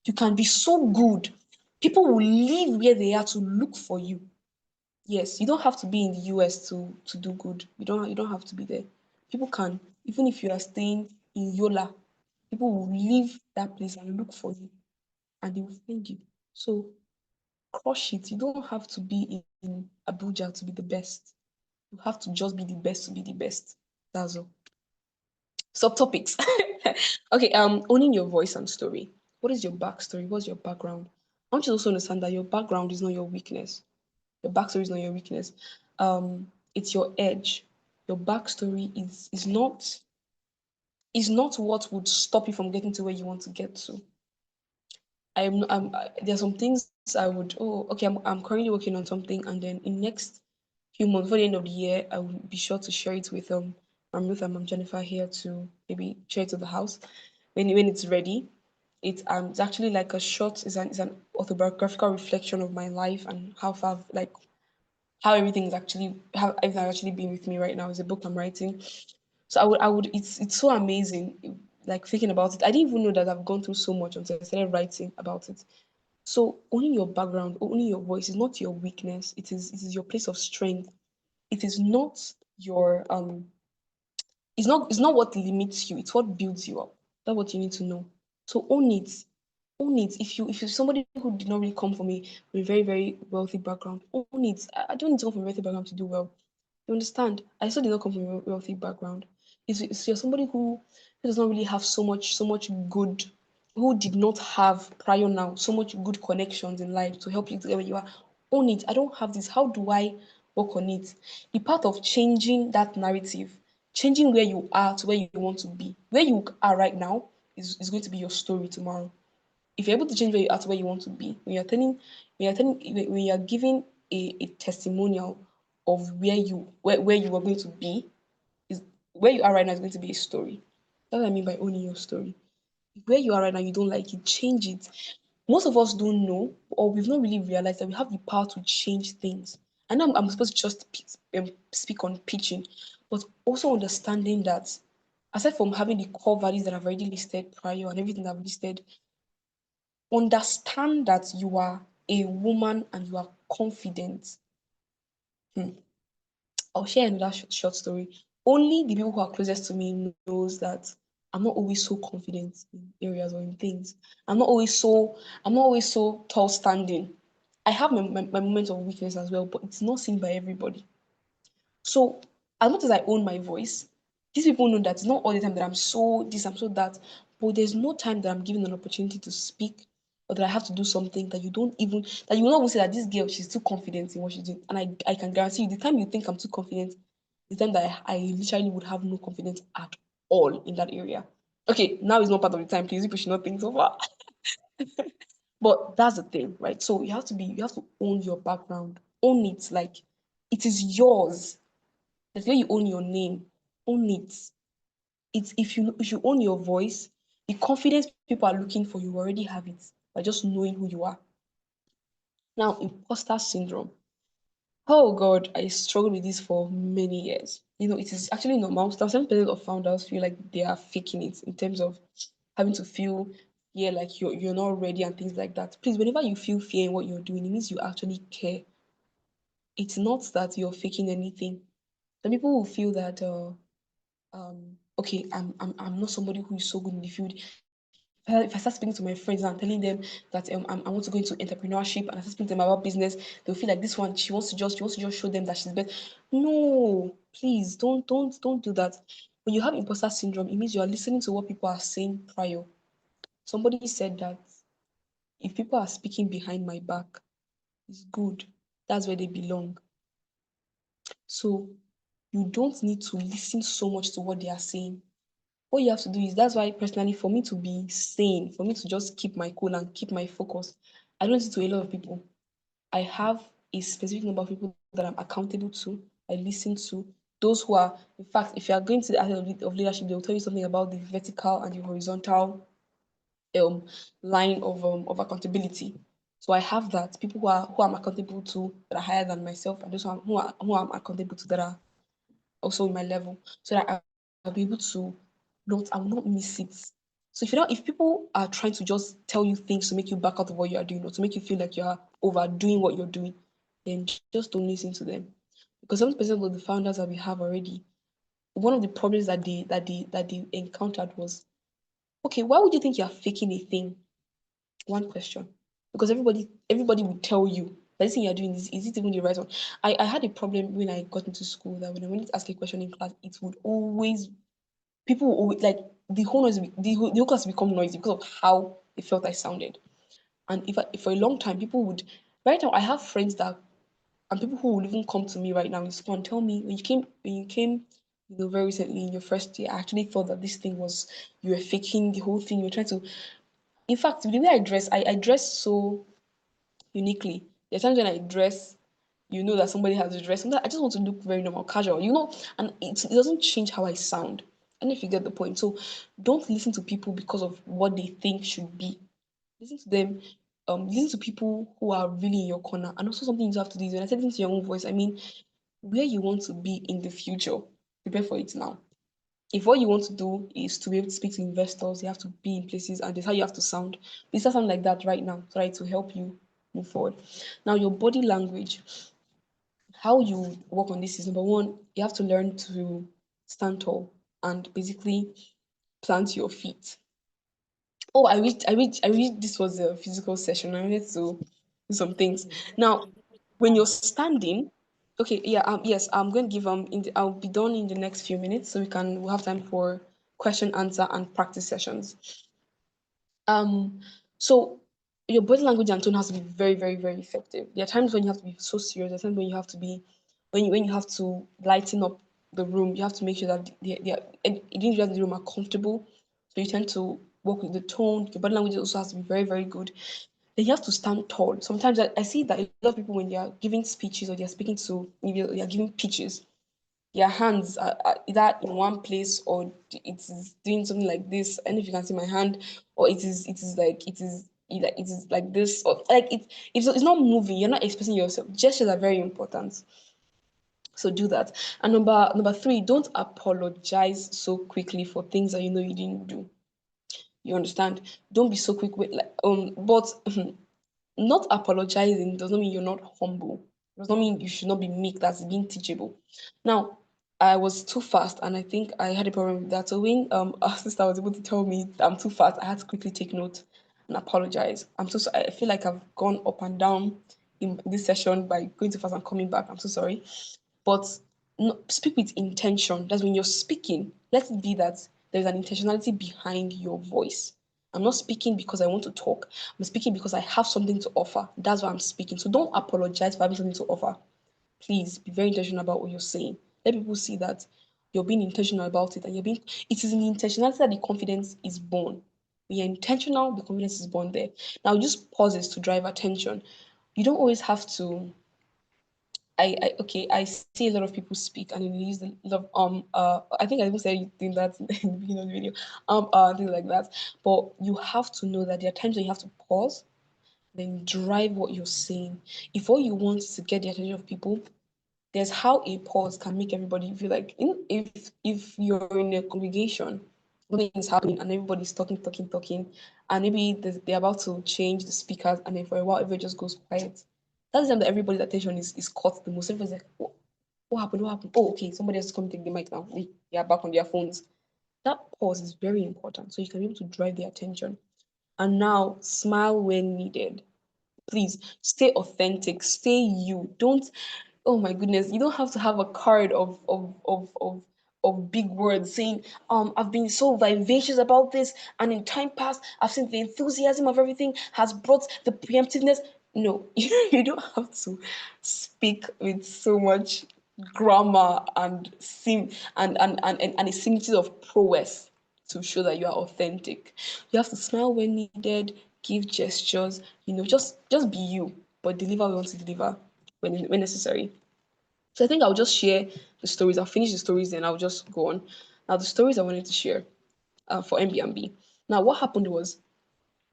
You can be so good. People will leave where they are to look for you. Yes, you don't have to be in the US to do good. You don't have to be there. People can, even if you are staying in Yola, people will leave that place and look for you, and they will find you. So crush it. You don't have to be in Abuja to be the best. You have to just be the best to be the best. That's all. Subtopics. Okay, owning your voice and story. What is your backstory? What's your background? I want you to also understand that your background is not your weakness. Your backstory is not your weakness. It's your edge. Your backstory is not what would stop you from getting to where you want to get to. There are some things I would, okay, I'm currently working on something, and then in next few months, before the end of the year, I will be sure to share it with Ruth and Mom Jennifer here to maybe share it to the house when it's ready. It's actually like a short, it's an autobiographical reflection of my life and how far like how everything has actually been with me right now. It's a book I'm writing. So I would it's so amazing like thinking about it. I didn't even know that I've gone through so much until I started writing about it. So owning your background, owning your voice is not your weakness. It is your place of strength. It is not your it's not what limits you, it's what builds you up. That's what you need to know. So own it. Own it. If you're somebody who did not really come from a very, very wealthy background, own it. I don't need to come from a wealthy background to do well. You understand? I still did not come from a wealthy background. If you're somebody who does not really have so much good, who did not have prior now so much good connections in life to help you to get where you are, own it. I don't have this. How do I work on it? Be part of changing that narrative, changing where you are to where you want to be. Where you are right now is going to be your story tomorrow. If you're able to change where you are to where you want to be, when you're giving a testimonial of where you are going to be, is where you are right now is going to be a story. That's what I mean by owning your story. Where you are right now, you don't like it, change it. Most of us don't know, or we've not really realized that we have the power to change things. I know I'm supposed to just speak on pitching, but also understanding that aside from having the core values that I've already listed prior and everything that I've listed, understand that you are a woman and you are confident. Hmm. I'll share another short story. Only the people who are closest to me knows that I'm not always so confident in areas or in things. I'm not always so tall standing. I have my moments of weakness as well, but it's not seen by everybody. So as much as I own my voice, these people know that it's not all the time that I'm so this, I'm so that, but there's no time that I'm given an opportunity to speak or that I have to do something that you don't even that you will not even say that this girl, she's too confident in what she's doing. And I can guarantee you the time you think I'm too confident, the time that I literally would have no confidence at all in that area. Okay, now is not part of the time, please. People should not think so far. But that's the thing, right? So you have to own your background. Own it like it is yours. That's where you own your name. Own it. It's if you own your voice, the confidence people are looking for, you already have it by just knowing who you are. Now, imposter syndrome. Oh God, I struggled with this for many years. It is actually normal. Some percent of founders feel like they are faking it in terms of having to feel yeah, like you're not ready and things like that. Please, whenever you feel fear in what you're doing, it means you actually care. It's not that you're faking anything. Some people will feel that okay, I'm not somebody who is so good in the field. If I start speaking to my friends and telling them that I want to go into entrepreneurship and I start speaking to them about business, they'll feel like this one she wants to just show them that she's better. No, please don't do that. When you have imposter syndrome, it means you are listening to what people are saying prior. Somebody said that if people are speaking behind my back, it's good. That's where they belong. So you don't need to listen so much to what they are saying. What you have to do is that's why personally for me to be sane, for me to just keep my cool and keep my focus, I don't listen to a lot of people. I have a specific number of people that I'm accountable to. I listen to those who are, in fact, if you are going to the area of leadership, they'll tell you something about the vertical and the horizontal um line of accountability. So I have that people who I'm accountable to that are higher than myself, and those who I'm accountable to that are also in my level, so that I'll be able to I will not miss it. So if people are trying to just tell you things to make you back out of what you are doing or to make you feel like you are overdoing what you're doing, then just don't listen to them. Because 70% of the founders that we have already, one of the problems that they encountered was, okay, why would you think you're faking a thing? One question. Because everybody will tell you that this thing you're doing is it even the right one? I had a problem when I got into school that when I wanted to ask a question in class, it would always people will always like the whole class become noisy because of how they felt I sounded. And if for a long time people would right now I have friends that and people who will even come to me right now in school and tell me when you came very recently in your first year, I actually thought that this thing was you were faking the whole thing. You were trying to in fact the way I dress, I dress so uniquely. There's times when I dress, that somebody has a dress. Sometimes I just want to look very normal, casual, and it doesn't change how I sound. And if you get the point. So don't listen to people because of what they think should be. Listen to them, listen to people who are really in your corner. And also something you have to do is when I say listen to your own voice, I mean where you want to be in the future. Prepare for it now. If what you want to do is to be able to speak to investors, you have to be in places and that's how you have to sound. But start something like that right now, try to help you move forward. Now, your body language, how you work on this is number one, you have to learn to stand tall and basically plant your feet. Oh, I wish this was a physical session. I wanted to do some things. Now, when you're standing, okay, yeah, yes, I'm going to give I'll be done in the next few minutes, so we'll have time for question answer and practice sessions. Um, so your body language and tone has to be very, very, very effective. There are times when you have to be so serious. There are times when you have to be when you have to lighten up the room. You have to make sure that the individuals in the room are comfortable. So you tend to work with the tone. Your body language also has to be very, very good. Then you have to stand tall. Sometimes I see that a lot of people when they are giving speeches or they are speaking to they are giving pitches, their hands are either in one place or it is doing something like this. I don't know if you can see my hand, or it is like this, or like it's not moving. You're not expressing yourself. Gestures are very important. So do that. And number three, don't apologize so quickly for things that you know you didn't do. You understand? Don't be so quick with but not apologizing does not mean you're not humble. Does not mean you should not be meek. That's being teachable. Now, I was too fast, and I think I had a problem with that. So when our sister was able to tell me I'm too fast, I had to quickly take note and apologize. I feel like I've gone up and down in this session by going too fast and coming back. I'm so sorry. But no, speak with intention. That's when you're speaking. Let it be that there's an intentionality behind your voice. I'm not speaking because I want to talk. I'm speaking because I have something to offer. That's why I'm speaking. So don't apologize for having something to offer. Please be very intentional about what you're saying. Let people see that you're being intentional about it and you're being it is in the intentionality that the confidence is born. When you're intentional, the confidence is born there. Now use pauses to drive attention. You don't always have to I see a lot of people speak and then they use the love I think I even said you think that in the beginning of the video things like that. But you have to know that there are times when you have to pause, then drive what you're saying. If all you want is to get the attention of people, there's how a pause can make everybody feel like if you're in a congregation, something is happening and everybody's talking, and maybe they're about to change the speakers, and then for a while everybody just goes quiet. That's the time that everybody's attention is caught the most. Everybody's like, what happened? What happened? Oh, okay, somebody else is coming to take the mic now. They are back on their phones. That pause is very important so you can be able to drive their attention. And now smile when needed. Please stay authentic, stay you. Don't, oh my goodness, you don't have to have a card of big words saying, I've been so vivacious about this, and in time past, I've seen the enthusiasm of everything has brought the preemptiveness. No, you don't have to speak with so much grammar and and a similitude of prowess to show that you are authentic. You have to smile when needed, give gestures, just be you, but deliver what you want to deliver when necessary. So I think I'll just share the stories. I'll finish the stories, then I'll just go on. Now the stories I wanted to share for MBNB. Now what happened was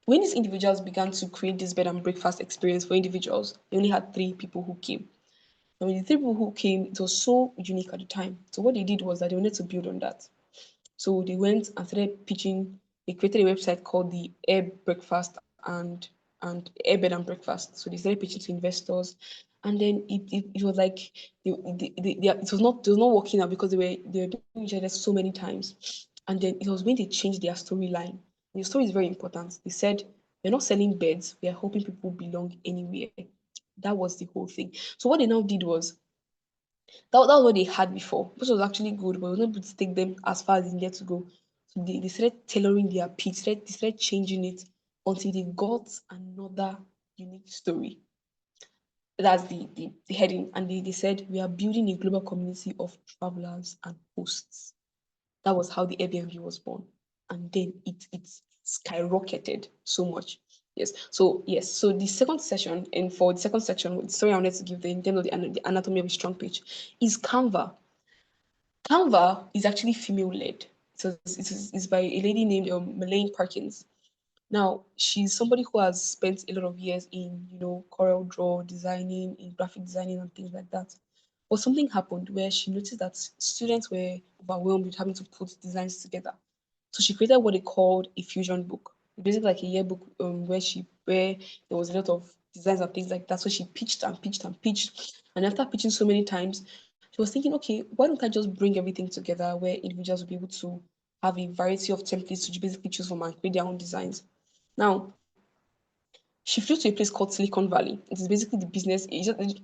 when these individuals began to create this bed and breakfast experience for individuals, they only had 3 people who came. And with the 3 people who came, it was so unique at the time. So what they did was that they wanted to build on that. So they went and started pitching. They created a website called the Air Breakfast and Air Bed and Breakfast. So they started pitching to investors, and then it was like it was not working out because they were being rejected so many times, and then it was when they changed their storyline. The story is very important. They said we're not selling beds. We are hoping people belong anywhere. That was the whole thing. So what they now did was that was what they had before, which was actually good, but it was not able to take them as far as they needed to go. So they started tailoring their pitch, they started changing it until they got another unique story. That's the heading. And they said, we are building a global community of travelers and hosts. That was how the Airbnb was born. And then it skyrocketed so much. So the second session, and for the second section, the story I wanted to give them in terms of the anatomy of a strong pitch is Canva. Canva is actually female-led. So it's by a lady named Melaine Parkins. Now, she's somebody who has spent a lot of years in, Corel Draw, designing, in graphic designing and things like that. But something happened where she noticed that students were overwhelmed with having to put designs together. So she created what they called a fusion book. Basically like a yearbook where there was a lot of designs and things like that. So she pitched and pitched and pitched. And after pitching so many times, she was thinking, okay, why don't I just bring everything together where individuals will be able to have a variety of templates to basically choose from and create their own designs. Now, she flew to a place called Silicon Valley. It is basically the business.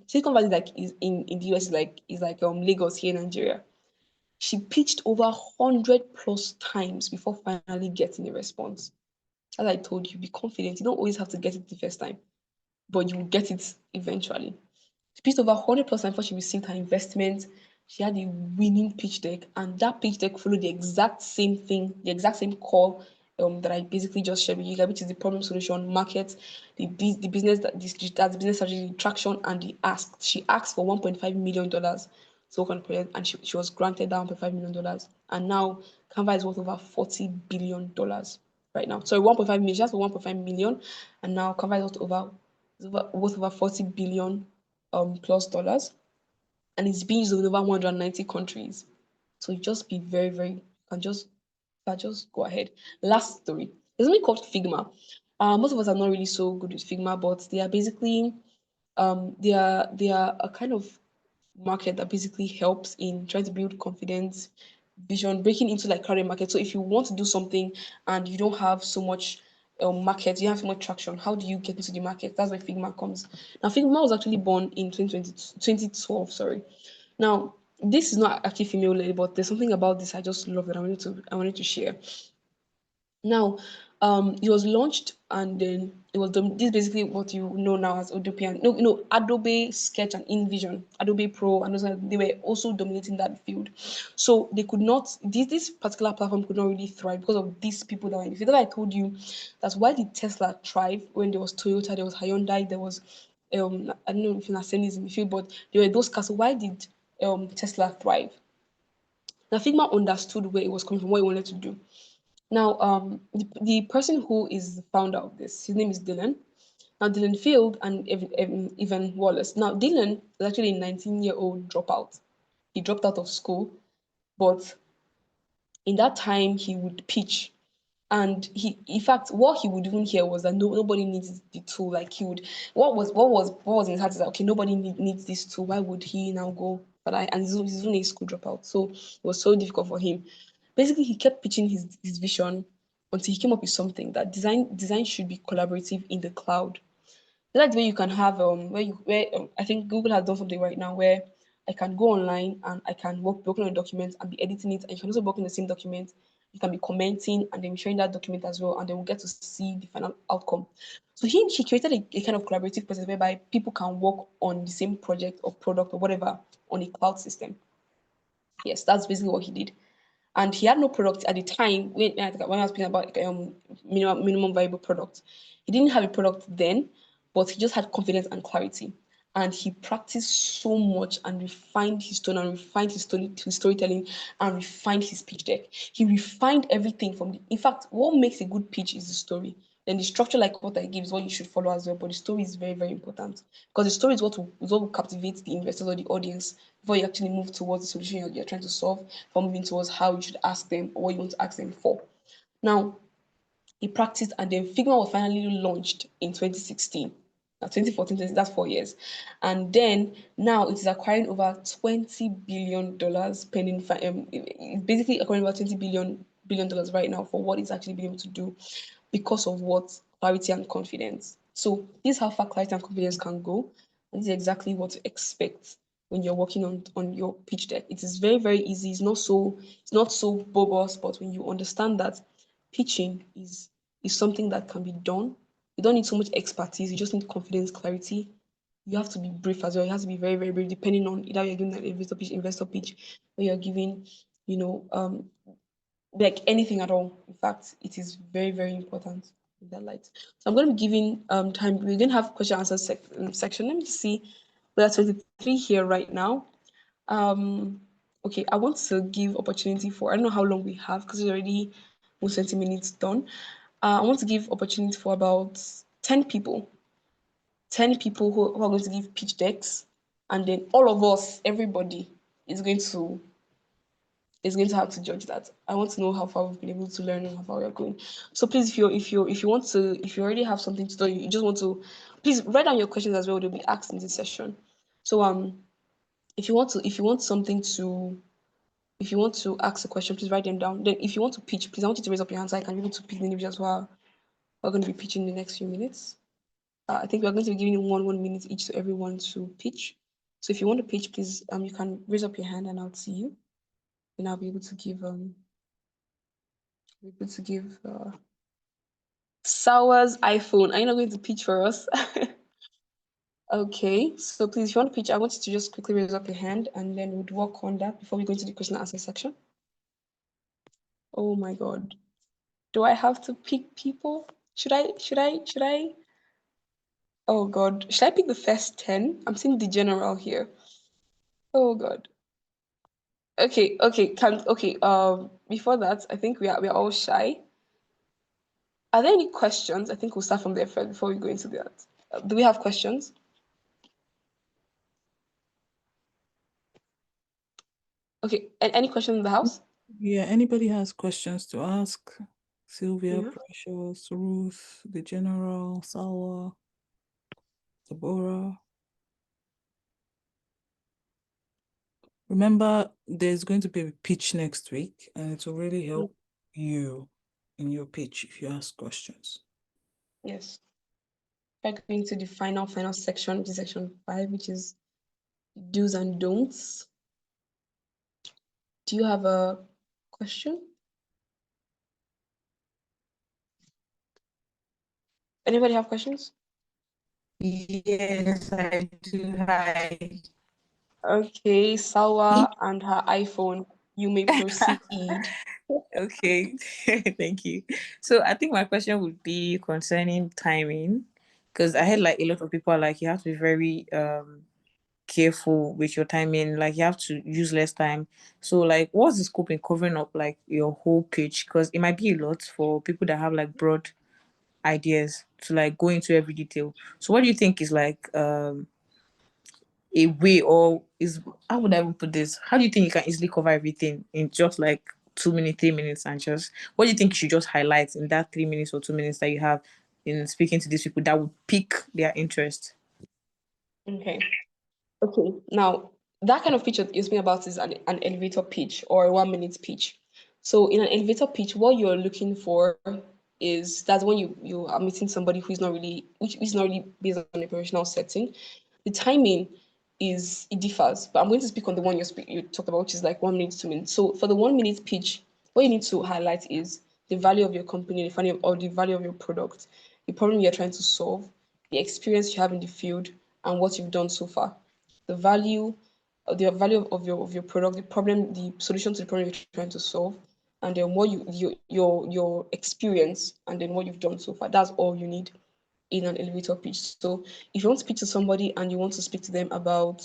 Silicon Valley is in the US is like Lagos here in Nigeria. She pitched over 100 plus times before finally getting a response. As I told you, be confident. You don't always have to get it the first time, but you will get it eventually. She pitched over 100 plus times before she received her investment. She had a winning pitch deck, and that pitch deck followed the exact same thing, the exact same call that I basically just shared with you guys, which is the problem solution, market, the business that the business strategy, traction, and the ask. She asked for $1.5 million to work on the project, and she was granted that $1.5 million. And now Canva is worth over $40 billion right now. Sorry, 1.5 million. She asked for 1.5 million, and now Canva is worth over 40 billion plus dollars, and it's being used in over 190 countries. So you just be very, very, you can just go ahead. Last story. There's something called Figma. Most of us are not really so good with Figma, but they are basically they are a kind of market that basically helps in trying to build confidence, vision, breaking into like current market. So if you want to do something and you don't have so much market, you have so much traction. How do you get into the market? That's where Figma comes. Now, Figma was actually born in 2012, sorry. Now, this is not actually female led, but there's something about this I just love that I wanted to share. Now, it was launched and then it was this is basically what you know now as Adobe and no, Adobe Sketch and InVision, Adobe Pro, and they were also dominating that field. So they could not this particular platform could not really thrive because of these people that were in the field. That I told you that's why did Tesla thrive when there was Toyota, there was Hyundai, there was I don't know if Mercedes is in the field, but there were those cars. So why did Tesla thrive? Now Figma understood where it was coming from, what it wanted to do. Now, the person who is the founder of this, his name is Dylan. Now, Dylan Field and Evan Wallace. Now, Dylan is actually a 19-year-old dropout. He dropped out of school, but in that time, he would pitch. And in fact, what he would even hear was that nobody needs the tool. Like he would, what was in his heart is that okay, nobody needs this tool. Why would he now go? But and he's only a school dropout, so it was so difficult for him. Basically, he kept pitching his vision until he came up with something that design should be collaborative in the cloud. That's where you can have where I think Google has done something right now where I can go online and I can work on a document and be editing it, and you can also work in the same document. You can be commenting and then sharing that document as well, and then we'll get to see the final outcome. So he created a kind of collaborative process whereby people can work on the same project or product or whatever on a cloud system. Yes, that's basically what he did. And he had no product at the time when I was speaking about minimum viable product. He didn't have a product then, but he just had confidence and clarity. And he practiced so much and refined his tone and refined his storytelling and refined his pitch deck. He refined everything in fact, what makes a good pitch is the story. Then the structure, like what I give, is what you should follow as well. But the story is very, very important because the story is what will captivate the investors or the audience before you actually move towards the solution you're trying to solve, before moving towards how you should ask them or what you want to ask them for. Now, he practiced and then Figma was finally launched in 2016. Now 2014, that's 4 years. And then now it is acquiring over $20 billion pending. It's basically acquiring over $20 billion right now for what it's actually being able to do because of what clarity and confidence. So this is how far clarity and confidence can go. And this is exactly what to expect when you're working on your pitch deck. It is very, very easy. It's not so bogus, but when you understand that pitching is something that can be done. You don't need so much expertise, you just need confidence, clarity. You have to be brief as well. You have to be very, very brief, depending on either you're giving an investor pitch, or you're giving, you know, like anything at all. In fact, it is very, very important in that light. So I'm going to be giving time. We're going to have question answer section. Let me see. We're at 23 here right now. Okay, I want to give opportunity for, I don't know how long we have because it's already almost 20 minutes done. I want to give opportunity for about 10 people. 10 people who are going to give pitch decks, and then all of us, everybody, is going to have to judge that. I want to know how far we've been able to learn and how far we're going. So please, if you already have something to do, you just want to, please write down your questions as well. They'll be asked in this session. So if you want to ask a question, please write them down. Then if you want to pitch, please I want you to raise up your hand so I can be able to pick the individuals who are going to be pitching in the next few minutes. I think we're going to be giving one minute each to everyone to pitch. So if you want to pitch, please you can raise up your hand and I'll see you. And I'll be able to give Sour's iPhone. Are you not going to pitch for us? Okay, so please, if you want to pitch, I want you to just quickly raise up your hand and then we'd work on that before we go into the question and answer section. Oh my God. Do I have to pick people? Should I? Oh God. Should I pick the first 10? I'm seeing the general here. Oh God. Okay. Before that, I think we're all shy. Are there any questions? I think we'll start from there first before we go into that. Do we have questions? Okay. Any questions in the house? Yeah, anybody has questions to ask? Sylvia, Yeah. Precious, Ruth, the General, Sawa, Deborah. Remember, there's going to be a pitch next week, and it will really help you in your pitch if you ask questions. Yes. We're going to the final section, which is section 5, which is do's and don'ts. Do you have a question? Anybody have questions? Yes, I do. Hi. Okay, Sawa and her iPhone. You may proceed. Okay, thank you. So I think my question would be concerning timing, because I heard Okay. like a lot of people are like you have to be very careful with your timing, like you have to use less time. So like what's the scope in covering up like your whole pitch? Because it might be a lot for people that have like broad ideas to like go into every detail. So what do you think is like a way, or is, how would I even put this? How do you think you can easily cover everything in just like 2 minutes, 3 minutes, and just what do you think you should just highlight in that 3 minutes or 2 minutes that you have in speaking to these people that would pique their interest? Okay. Okay. Now, that kind of pitch that you're speaking about is an elevator pitch or a 1 minute pitch. So in an elevator pitch, what you're looking for is that's when you are meeting somebody which is not really based on a professional setting. The timing is it differs, but I'm going to speak on the one you talked about, which is like 1 minute, 2 minutes. So for the 1 minute pitch, what you need to highlight is the value of your company, or the value of your product, the problem you're trying to solve, the experience you have in the field, and what you've done so far. The value, the value of your product, the problem, the solution to the problem you're trying to solve, and then what your experience, and then what you've done so far. That's all you need in an elevator pitch. So if you want to speak to somebody and you want to speak to them about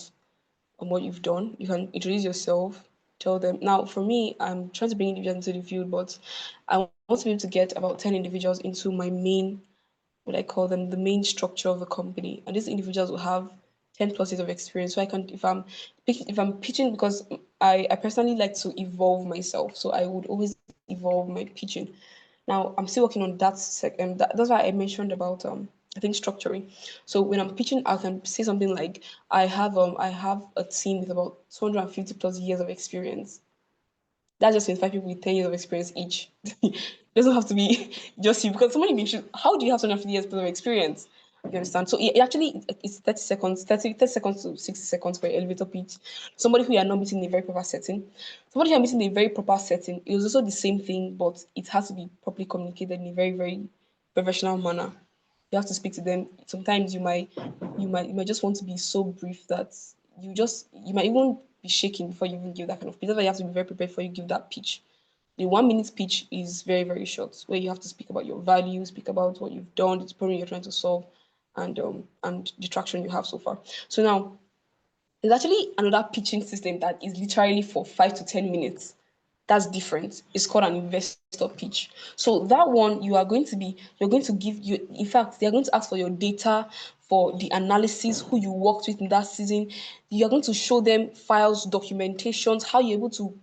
what you've done, you can introduce yourself, tell them. Now, for me, I'm trying to bring individuals into the field, but I want to be able to get about 10 individuals into my main, what I call them, the main structure of the company. And these individuals will have 10 plus years of experience. So I can, if I'm pitching, because I personally like to evolve myself. So I would always evolve my pitching. Now I'm still working on that's why I mentioned about I think structuring. So when I'm pitching, I can say something like I have a team with about 250 plus years of experience. That's just 25 people with 10 years of experience each. It doesn't have to be just you, because somebody mentioned, how do you have 250 years of experience? You understand? So it actually it's 30 seconds, 30 seconds to 60 seconds for an elevator pitch. Somebody who you are not meeting in a very proper setting. Somebody who are meeting in a very proper setting, it was also the same thing, but it has to be properly communicated in a very, very professional manner. You have to speak to them. Sometimes you might just want to be so brief that you might even be shaking before you even give that kind of pitch. That's why you have to be very prepared before you give that pitch. The 1 minute speech is very, very short, where you have to speak about your values, speak about what you've done, the problem you're trying to solve, and the traction you have so far. So now there's actually another pitching system that is literally for 5 to 10 minutes. That's different. It's called an investor pitch. So that one you're going to give you in fact they're going to ask for your data, for the analysis, who you worked with in that season. You're going to show them files, documentations, how you're able to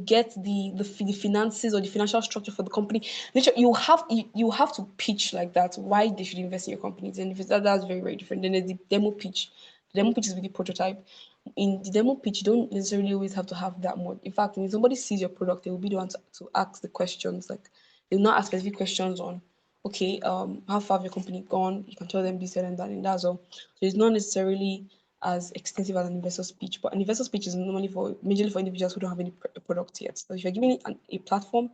get the finances or the financial structure for the company. Literally, you have to pitch like that, why they should invest in your company. And if it's that's very, very different. Then there's the demo pitch. The demo pitch is with the prototype. In the demo pitch, you don't necessarily always have to have that much. In fact, when somebody sees your product, they will be the one to ask the questions. Like they will not ask specific questions on, okay, how far have your company gone? You can tell them this and that, and that's all. So it's not necessarily as extensive as an investor speech, but an investor speech is normally for majorly for individuals who don't have any product yet. So if you're giving it a platform,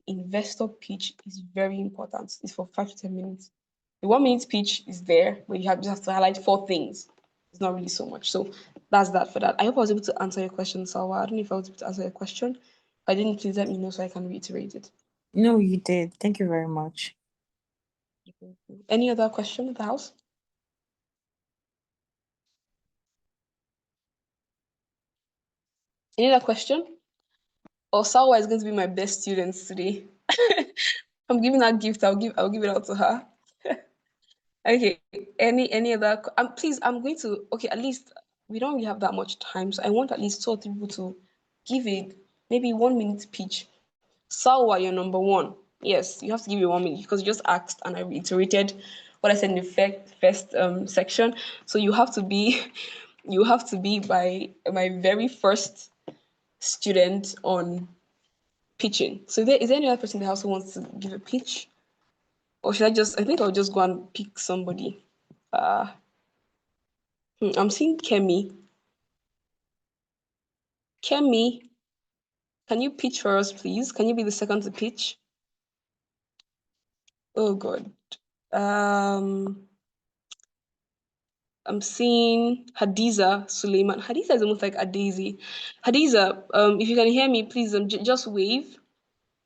investor pitch is very important. It's for 5 to 10 minutes. The 1 minute pitch is there, but just have to highlight four things. It's not really so much. So that's that for that. I hope I was able to answer your question, Salwa. I don't know if I was able to answer your question. If I didn't, please let me know so I can reiterate it. No, you did. Thank you very much. Any other question at the house? Any other question? Or Salwa is going to be my best student today. I'm giving her a gift. I'll give it out to her. Okay. Any other? Please. I'm going to. Okay. At least we don't really have that much time, so I want at least 2 or 3 people to give it maybe 1 minute pitch. Salwa, you're number one. Yes, you have to give me 1 minute because you just asked and I reiterated what I said in the first section. So you have to be you have to be my very first student on pitching. So is there any other person in the house who wants to give a pitch? Or should I just? I think I'll just go and pick somebody. I'm seeing Kemi. Kemi, can you pitch for us, please? Can you be the second to pitch? Oh God. Um, I'm seeing Hadiza Suleiman. Hadiza is almost like Adaeze. Hadiza, if you can hear me, please just wave.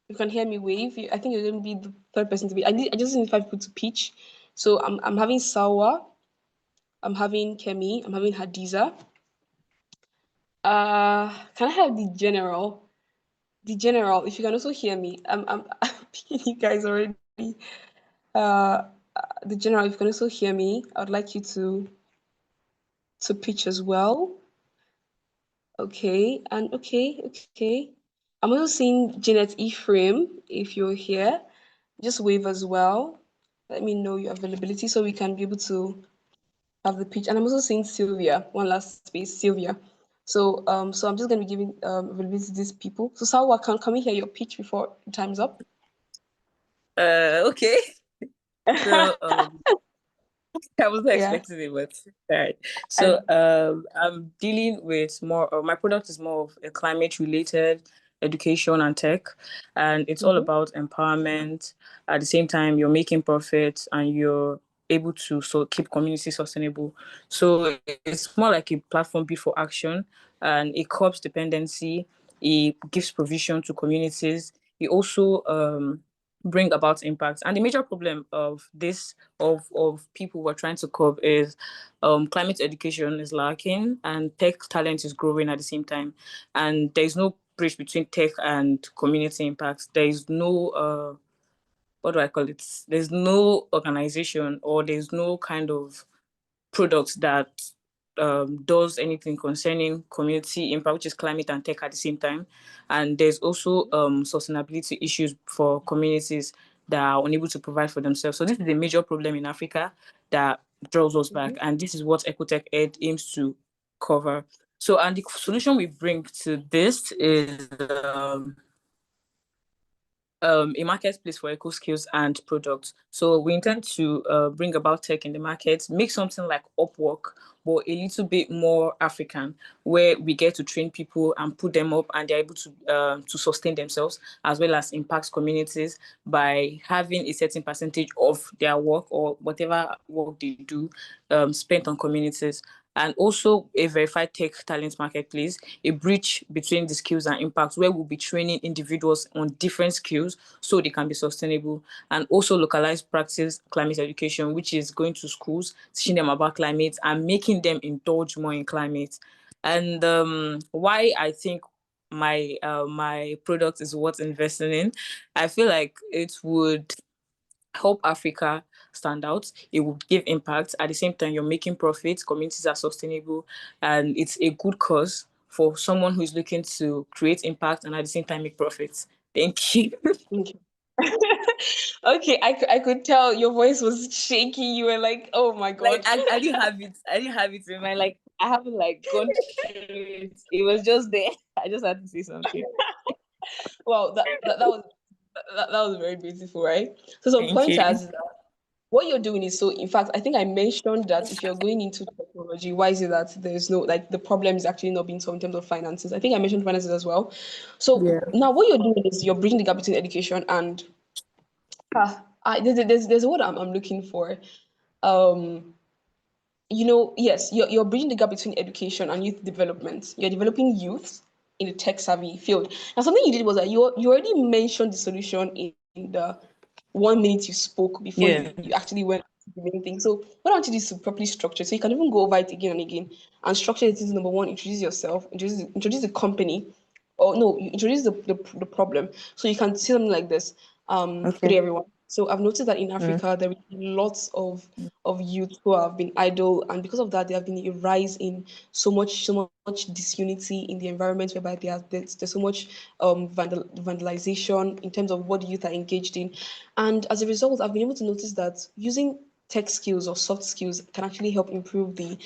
You can hear me wave. I think you're going to be the third person to be. I just need 5 people to pitch. So I'm having Sawa. I'm having Kemi. I'm having Hadiza. Can I have the general? The general, if you can also hear me. I'm picking you guys already. Uh, the general, if you can also hear me, I would like you to pitch as well. Okay, and okay. I'm also seeing Janet Ephraim. If you're here, just wave as well. Let me know your availability so we can be able to have the pitch. And I'm also seeing Sylvia. One last space, Sylvia. So I'm just going to be giving availability to these people. So Salwa, can we hear your pitch before time's up? Okay. So I wasn't Yeah. expecting it, but all right. So And I'm dealing with more. My product is more of a climate related education and tech, and it's all mhm, about empowerment. At the same time, you're making profits and you're able to keep community sustainable. So it's more like a platform before action, and it curbs dependency. It gives provision to communities. It also bring about impact. And the major problem of this of people who are trying to curb is climate education is lacking and tech talent is growing at the same time. And there is no bridge between tech and community impact. There is no what do I call it? There's no organization or there's no kind of product that does anything concerning community impact, which is climate and tech at the same time. And there's also sustainability issues for communities that are unable to provide for themselves. So this is a major problem in Africa that draws us back. mhm, And this is what Ecotech Ed aims to cover. So, and the solution we bring to this is a marketplace for eco skills and products. So we intend to bring about tech in the market, make something like Upwork, but a little bit more African, where we get to train people and put them up, and they're able to sustain themselves as well as impact communities by having a certain percentage of their work or whatever work they do spent on communities. And also a verified tech talent marketplace, a bridge between the skills and impact, where we'll be training individuals on different skills so they can be sustainable. And also localized practice climate education, which is going to schools, teaching them about climate and making them indulge more in climate. And why I think my product is worth investing in, I feel like it would help Africa stand out. It will give impact. At the same time, you're making profits, communities are sustainable, and it's a good cause for someone who is looking to create impact and at the same time make profits. Thank you. okay. Okay, I could tell your voice was shaky. You were like, "Oh my Like God." I didn't have it. I didn't have it in mind. Like I haven't like gone through it. It was just there. I just had to say something. Well, that was very beautiful, right? So some Thank you. pointers is that what you're doing is so. In fact, I think I mentioned that if you're going into technology, why is it that there's no like the problem is actually not being solved in terms of finances? I think I mentioned finances as well. So Yeah. now what you're doing is you're bridging the gap between education and there's a word I'm looking for. Um, yes, you're bridging the gap between education and youth development. You're developing youth in the tech savvy field. Now, something you did was that you already mentioned the solution in the 1 minute you spoke before Yeah. you actually went to the main thing. So what I want you to do is to properly structure so you can even go over it again and again and structure it into number one, introduce yourself, introduce the company, or no, you introduce the problem. So you can say something like this. Good Okay. day, everyone. So I've noticed that in Mm. Africa there are lots of youth who have been idle, and because of that, there have been a rise in so much disunity in the environment, whereby there's so much vandalization in terms of what the youth are engaged in, and as a result, I've been able to notice that using tech skills or soft skills can actually help improve the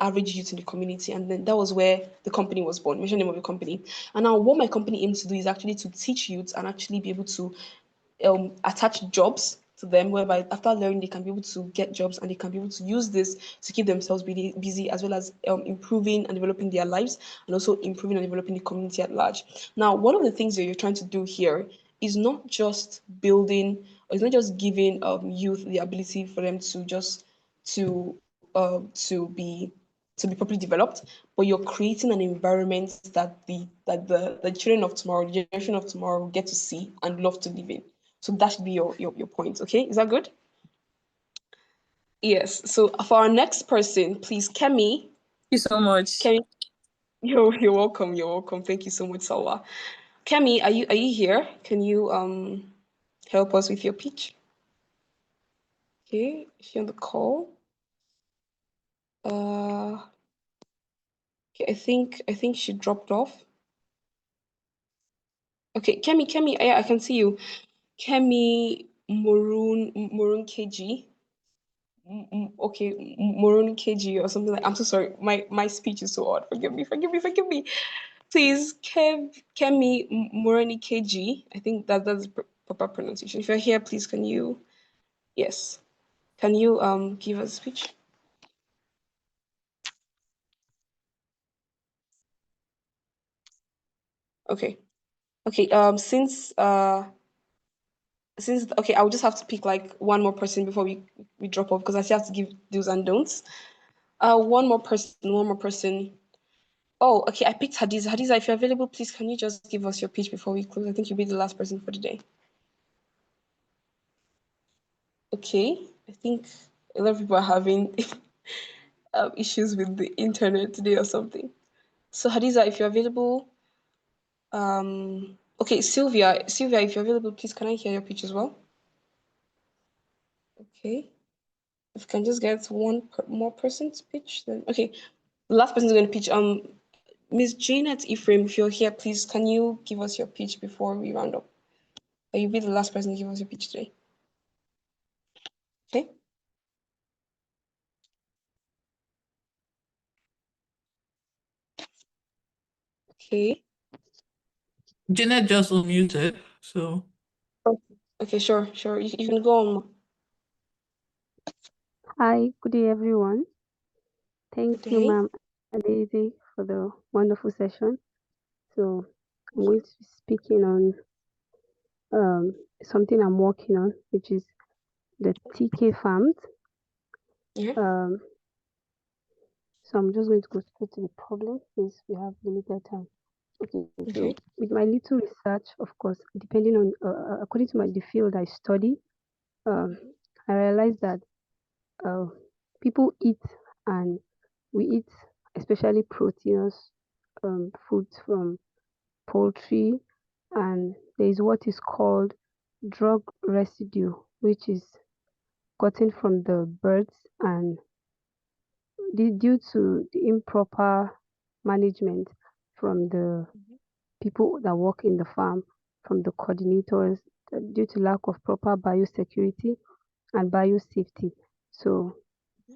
average youth in the community. And then that was where the company was born. Mention the name of the company. And now what my company aims to do is actually to teach youth and actually be able to attach jobs to them, whereby after learning they can be able to get jobs and they can be able to use this to keep themselves busy, as well as improving and developing their lives, and also improving and developing the community at large. Now, one of the things that you're trying to do here is not just building, or it's not just giving youth the ability for them to just to to be properly developed, but you're creating an environment that the children of tomorrow, the generation of tomorrow, will get to see and love to live in. So that should be your point. Okay, is that good? Yes. So for our next person, please, Kemi. Thank you so much. Kemi, you're welcome. You're welcome. Thank you so much, Salwa. Kemi, are you here? Can you help us with your pitch? Okay, is she on the call? Okay, I think she dropped off. Okay, Kemi, yeah, I can see you. Kemi Morun KG. Okay, Morun KG or something like. I'm so sorry. My speech is so odd. Forgive me. Please, Kemi Morani KG. I think that's the proper pronunciation. If you're here, please can you? Yes. Can you give us a speech? Okay. Okay. Since okay, I'll just have to pick like one more person before we drop off, because I still have to give do's and don'ts. One more person. One more person. Oh, okay. I picked Hadiza. Hadiza, if you're available, please can you just give us your pitch before we close? I think you'll be the last person for the day. Okay. I think a lot of people are having issues with the internet today or something. So Hadiza, if you're available, okay, Sylvia, if you're available, please can I hear your pitch as well? Okay. If you can just get more person's pitch, then okay. The last person is going to pitch. Miss Janet Ephraim, if you're here, please can you give us your pitch before we round up? Or you'll be the last person to give us your pitch today. Okay. Okay. Janet just unmuted, so. Okay, sure. You can go on. Hi, good day, everyone. Thank Good you, day. ma'am Adaeze, for the wonderful session. So I'm going to be speaking on something I'm working on, which is the TK farms. Yeah. So I'm just going to go straight to the problem since we have limited time. Okay, so Okay. with my little research, of course, depending on according to the field I study, I realized that people eat and we eat especially proteinous foods from poultry, and there is what is called drug residue, which is gotten from the birds, and due to the improper management from the people that work in the farm, from the coordinators, due to lack of proper biosecurity and biosafety. So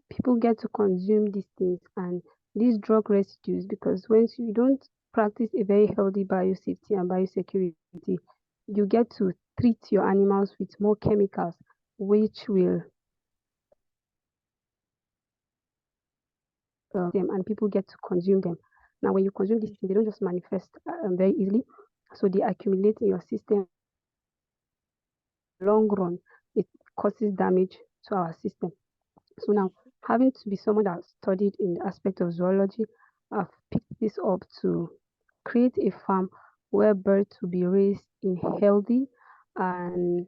people get to consume these things and these drug residues, because once you don't practice a very healthy biosafety and biosecurity, you get to treat your animals with more chemicals, which will them, and people get to consume them. Now, when you consume these things, they don't just manifest very easily, so they accumulate in your system. Long run, it causes damage to our system. So now, having to be someone that studied in the aspect of zoology, I've picked this up to create a farm where birds will be raised in healthy and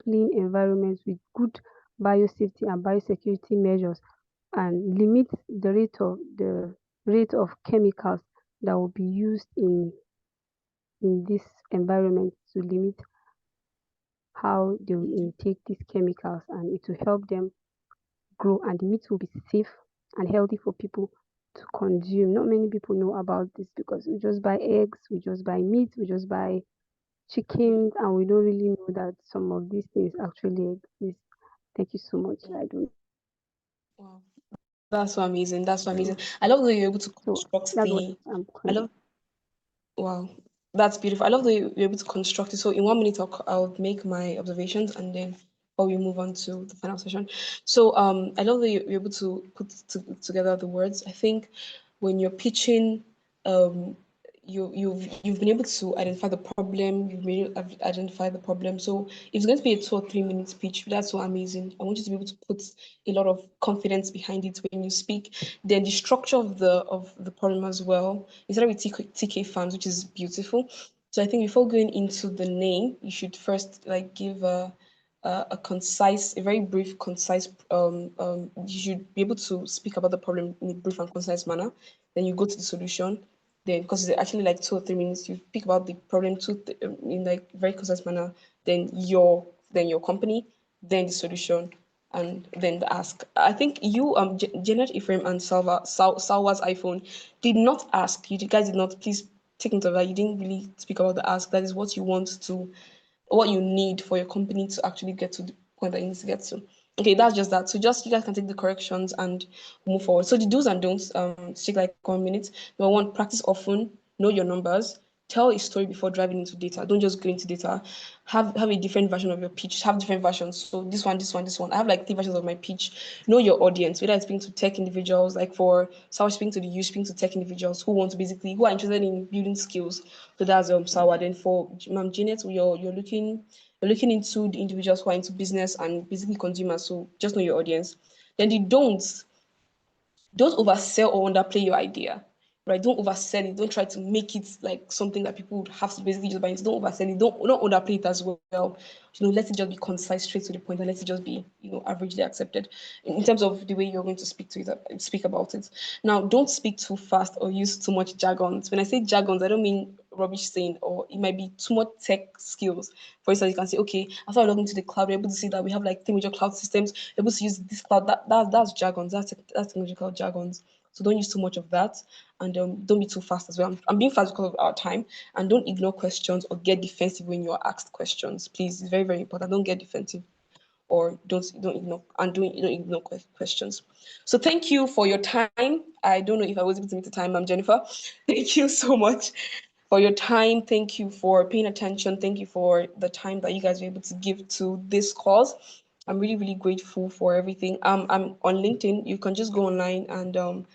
clean environments with good biosafety and biosecurity measures, and limit the rate of chemicals that will be used in this environment, to limit how they will intake these chemicals, and it will help them grow, and the meat will be safe and healthy for people to consume. Not many people know about this because we just buy eggs, we just buy meat, we just buy chickens, and we don't really know that some of these things actually exist. Thank you so much. I don't. Wow. That's so amazing. That's so amazing. I love that you're able to So construct that's what the. I'm I calling. love. Wow. That's beautiful. I love that you're able to construct it. So in 1 minute, I'll make my observations and then before we move on to the final session. So I love that you're able to put together the words. I think when you're pitching, you've been able to identify the problem. You've been able to identify the problem. So if it's going to be a 2 or 3 minute speech, that's so amazing. I want you to be able to put a lot of confidence behind it when you speak. Then the structure of the problem as well. Instead with TK farms, which is beautiful. So I think before going into the name, you should first like give a concise, a very brief, concise. You should be able to speak about the problem in a brief and concise manner. Then you go to the solution. Then, because it's actually like 2 or 3 minutes, you speak about the problem in like very concise manner. Then your company, then the solution, and then the ask. I think you Janet Ephraim and Salwa's iPhone did not ask. You guys did not. Please take note of that. You didn't really speak about the ask. That is what you need for your company to actually get to the point that it needs to get to. Okay, that's just that. So just you guys can take the corrections and move forward. So the do's and don'ts, take like 1 minute. Number one, practice often, know your numbers, tell a story before driving into data. Don't just go into data. Have a different version of your pitch. Have different versions. So this one, this one, this one. I have like 3 versions of my pitch. Know your audience, whether it's speaking to tech individuals, like for Sawa speaking to the youth, speaking to tech individuals who want to who are interested in building skills. So that's Sawa. Then for Ma'am Janet, you're looking into the individuals who are into business and basically consumers. So just know your audience. Then the don't oversell or underplay your idea, right? Don't oversell it. Don't try to make it like something that people would have to basically just buy it. Don't oversell it. Don't underplay it as well. Let it just be concise, straight to the point, and let it just be, averagely accepted in terms of the way you're going to speak about it. Now, don't speak too fast or use too much jargons. When I say jargons, I don't mean rubbish saying, or it might be too much tech skills. For instance, you can say, okay, after I log into the cloud, we're able to see that we have like 3 major cloud systems, we're able to use this cloud. That's jargons. That's technological jargons. So don't use too much of that, and don't be too fast as well. I'm being fast because of our time, and don't ignore questions or get defensive when you're asked questions. Please, it's very, very important. Don't get defensive or don't ignore don't ignore questions. So thank you for your time. I don't know if I was able to meet the time, I'm Jennifer. Thank you so much for your time. Thank you for paying attention. Thank you for the time that you guys were able to give to this cause. I'm really, really grateful for everything. I'm on LinkedIn. You can just go online and I'm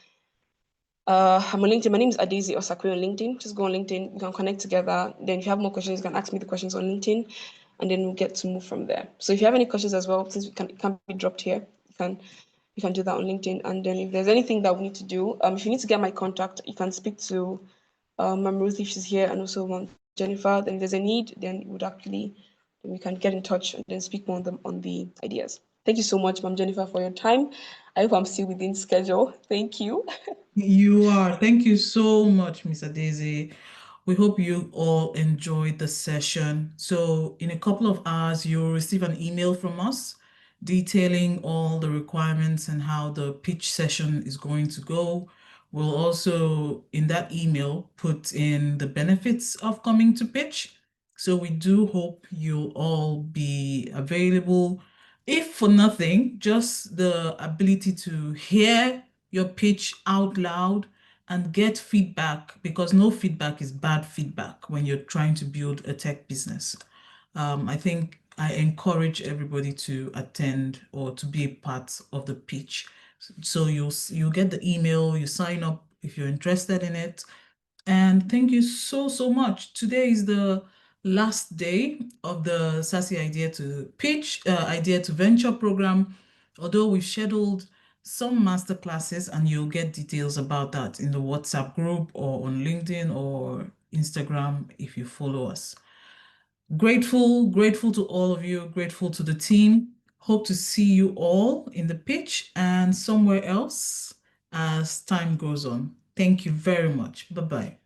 on LinkedIn. My name is Adaeze Osakwe on LinkedIn. Just go on LinkedIn. We can connect together. Then if you have more questions, you can ask me the questions on LinkedIn, and then we'll get to move from there. So if you have any questions as well, since it can't be dropped here, you can do that on LinkedIn. And then if there's anything that we need to do, if you need to get my contact, you can speak to Ma'am Ruth if she's here, and also Ma'am Jennifer. Then if there's a need, then we can get in touch and then speak more on the ideas. Thank you so much, Ma'am Jennifer, for your time. I hope I'm still within schedule. Thank you. You are. Thank you so much, Miss Adaeze. We hope you all enjoyed the session. So in a couple of hours, you'll receive an email from us detailing all the requirements and how the pitch session is going to go. We'll also, in that email, put in the benefits of coming to pitch. So we do hope you'll all be available. If for nothing, just the ability to hear your pitch out loud and get feedback, because no feedback is bad feedback when you're trying to build a tech business. I think I encourage everybody to attend or to be a part of the pitch. So you'll get the email, you sign up if you're interested in it. And thank you so, so much. Today is the last day of the SASIE Idea to Pitch, Idea to Venture program, although we've scheduled some master classes, and you'll get details about that in the WhatsApp group or on LinkedIn or Instagram if you follow us. Grateful to all of you, grateful to the team. Hope to see you all in the pitch and somewhere else as time goes on. Thank you very much. Bye-bye.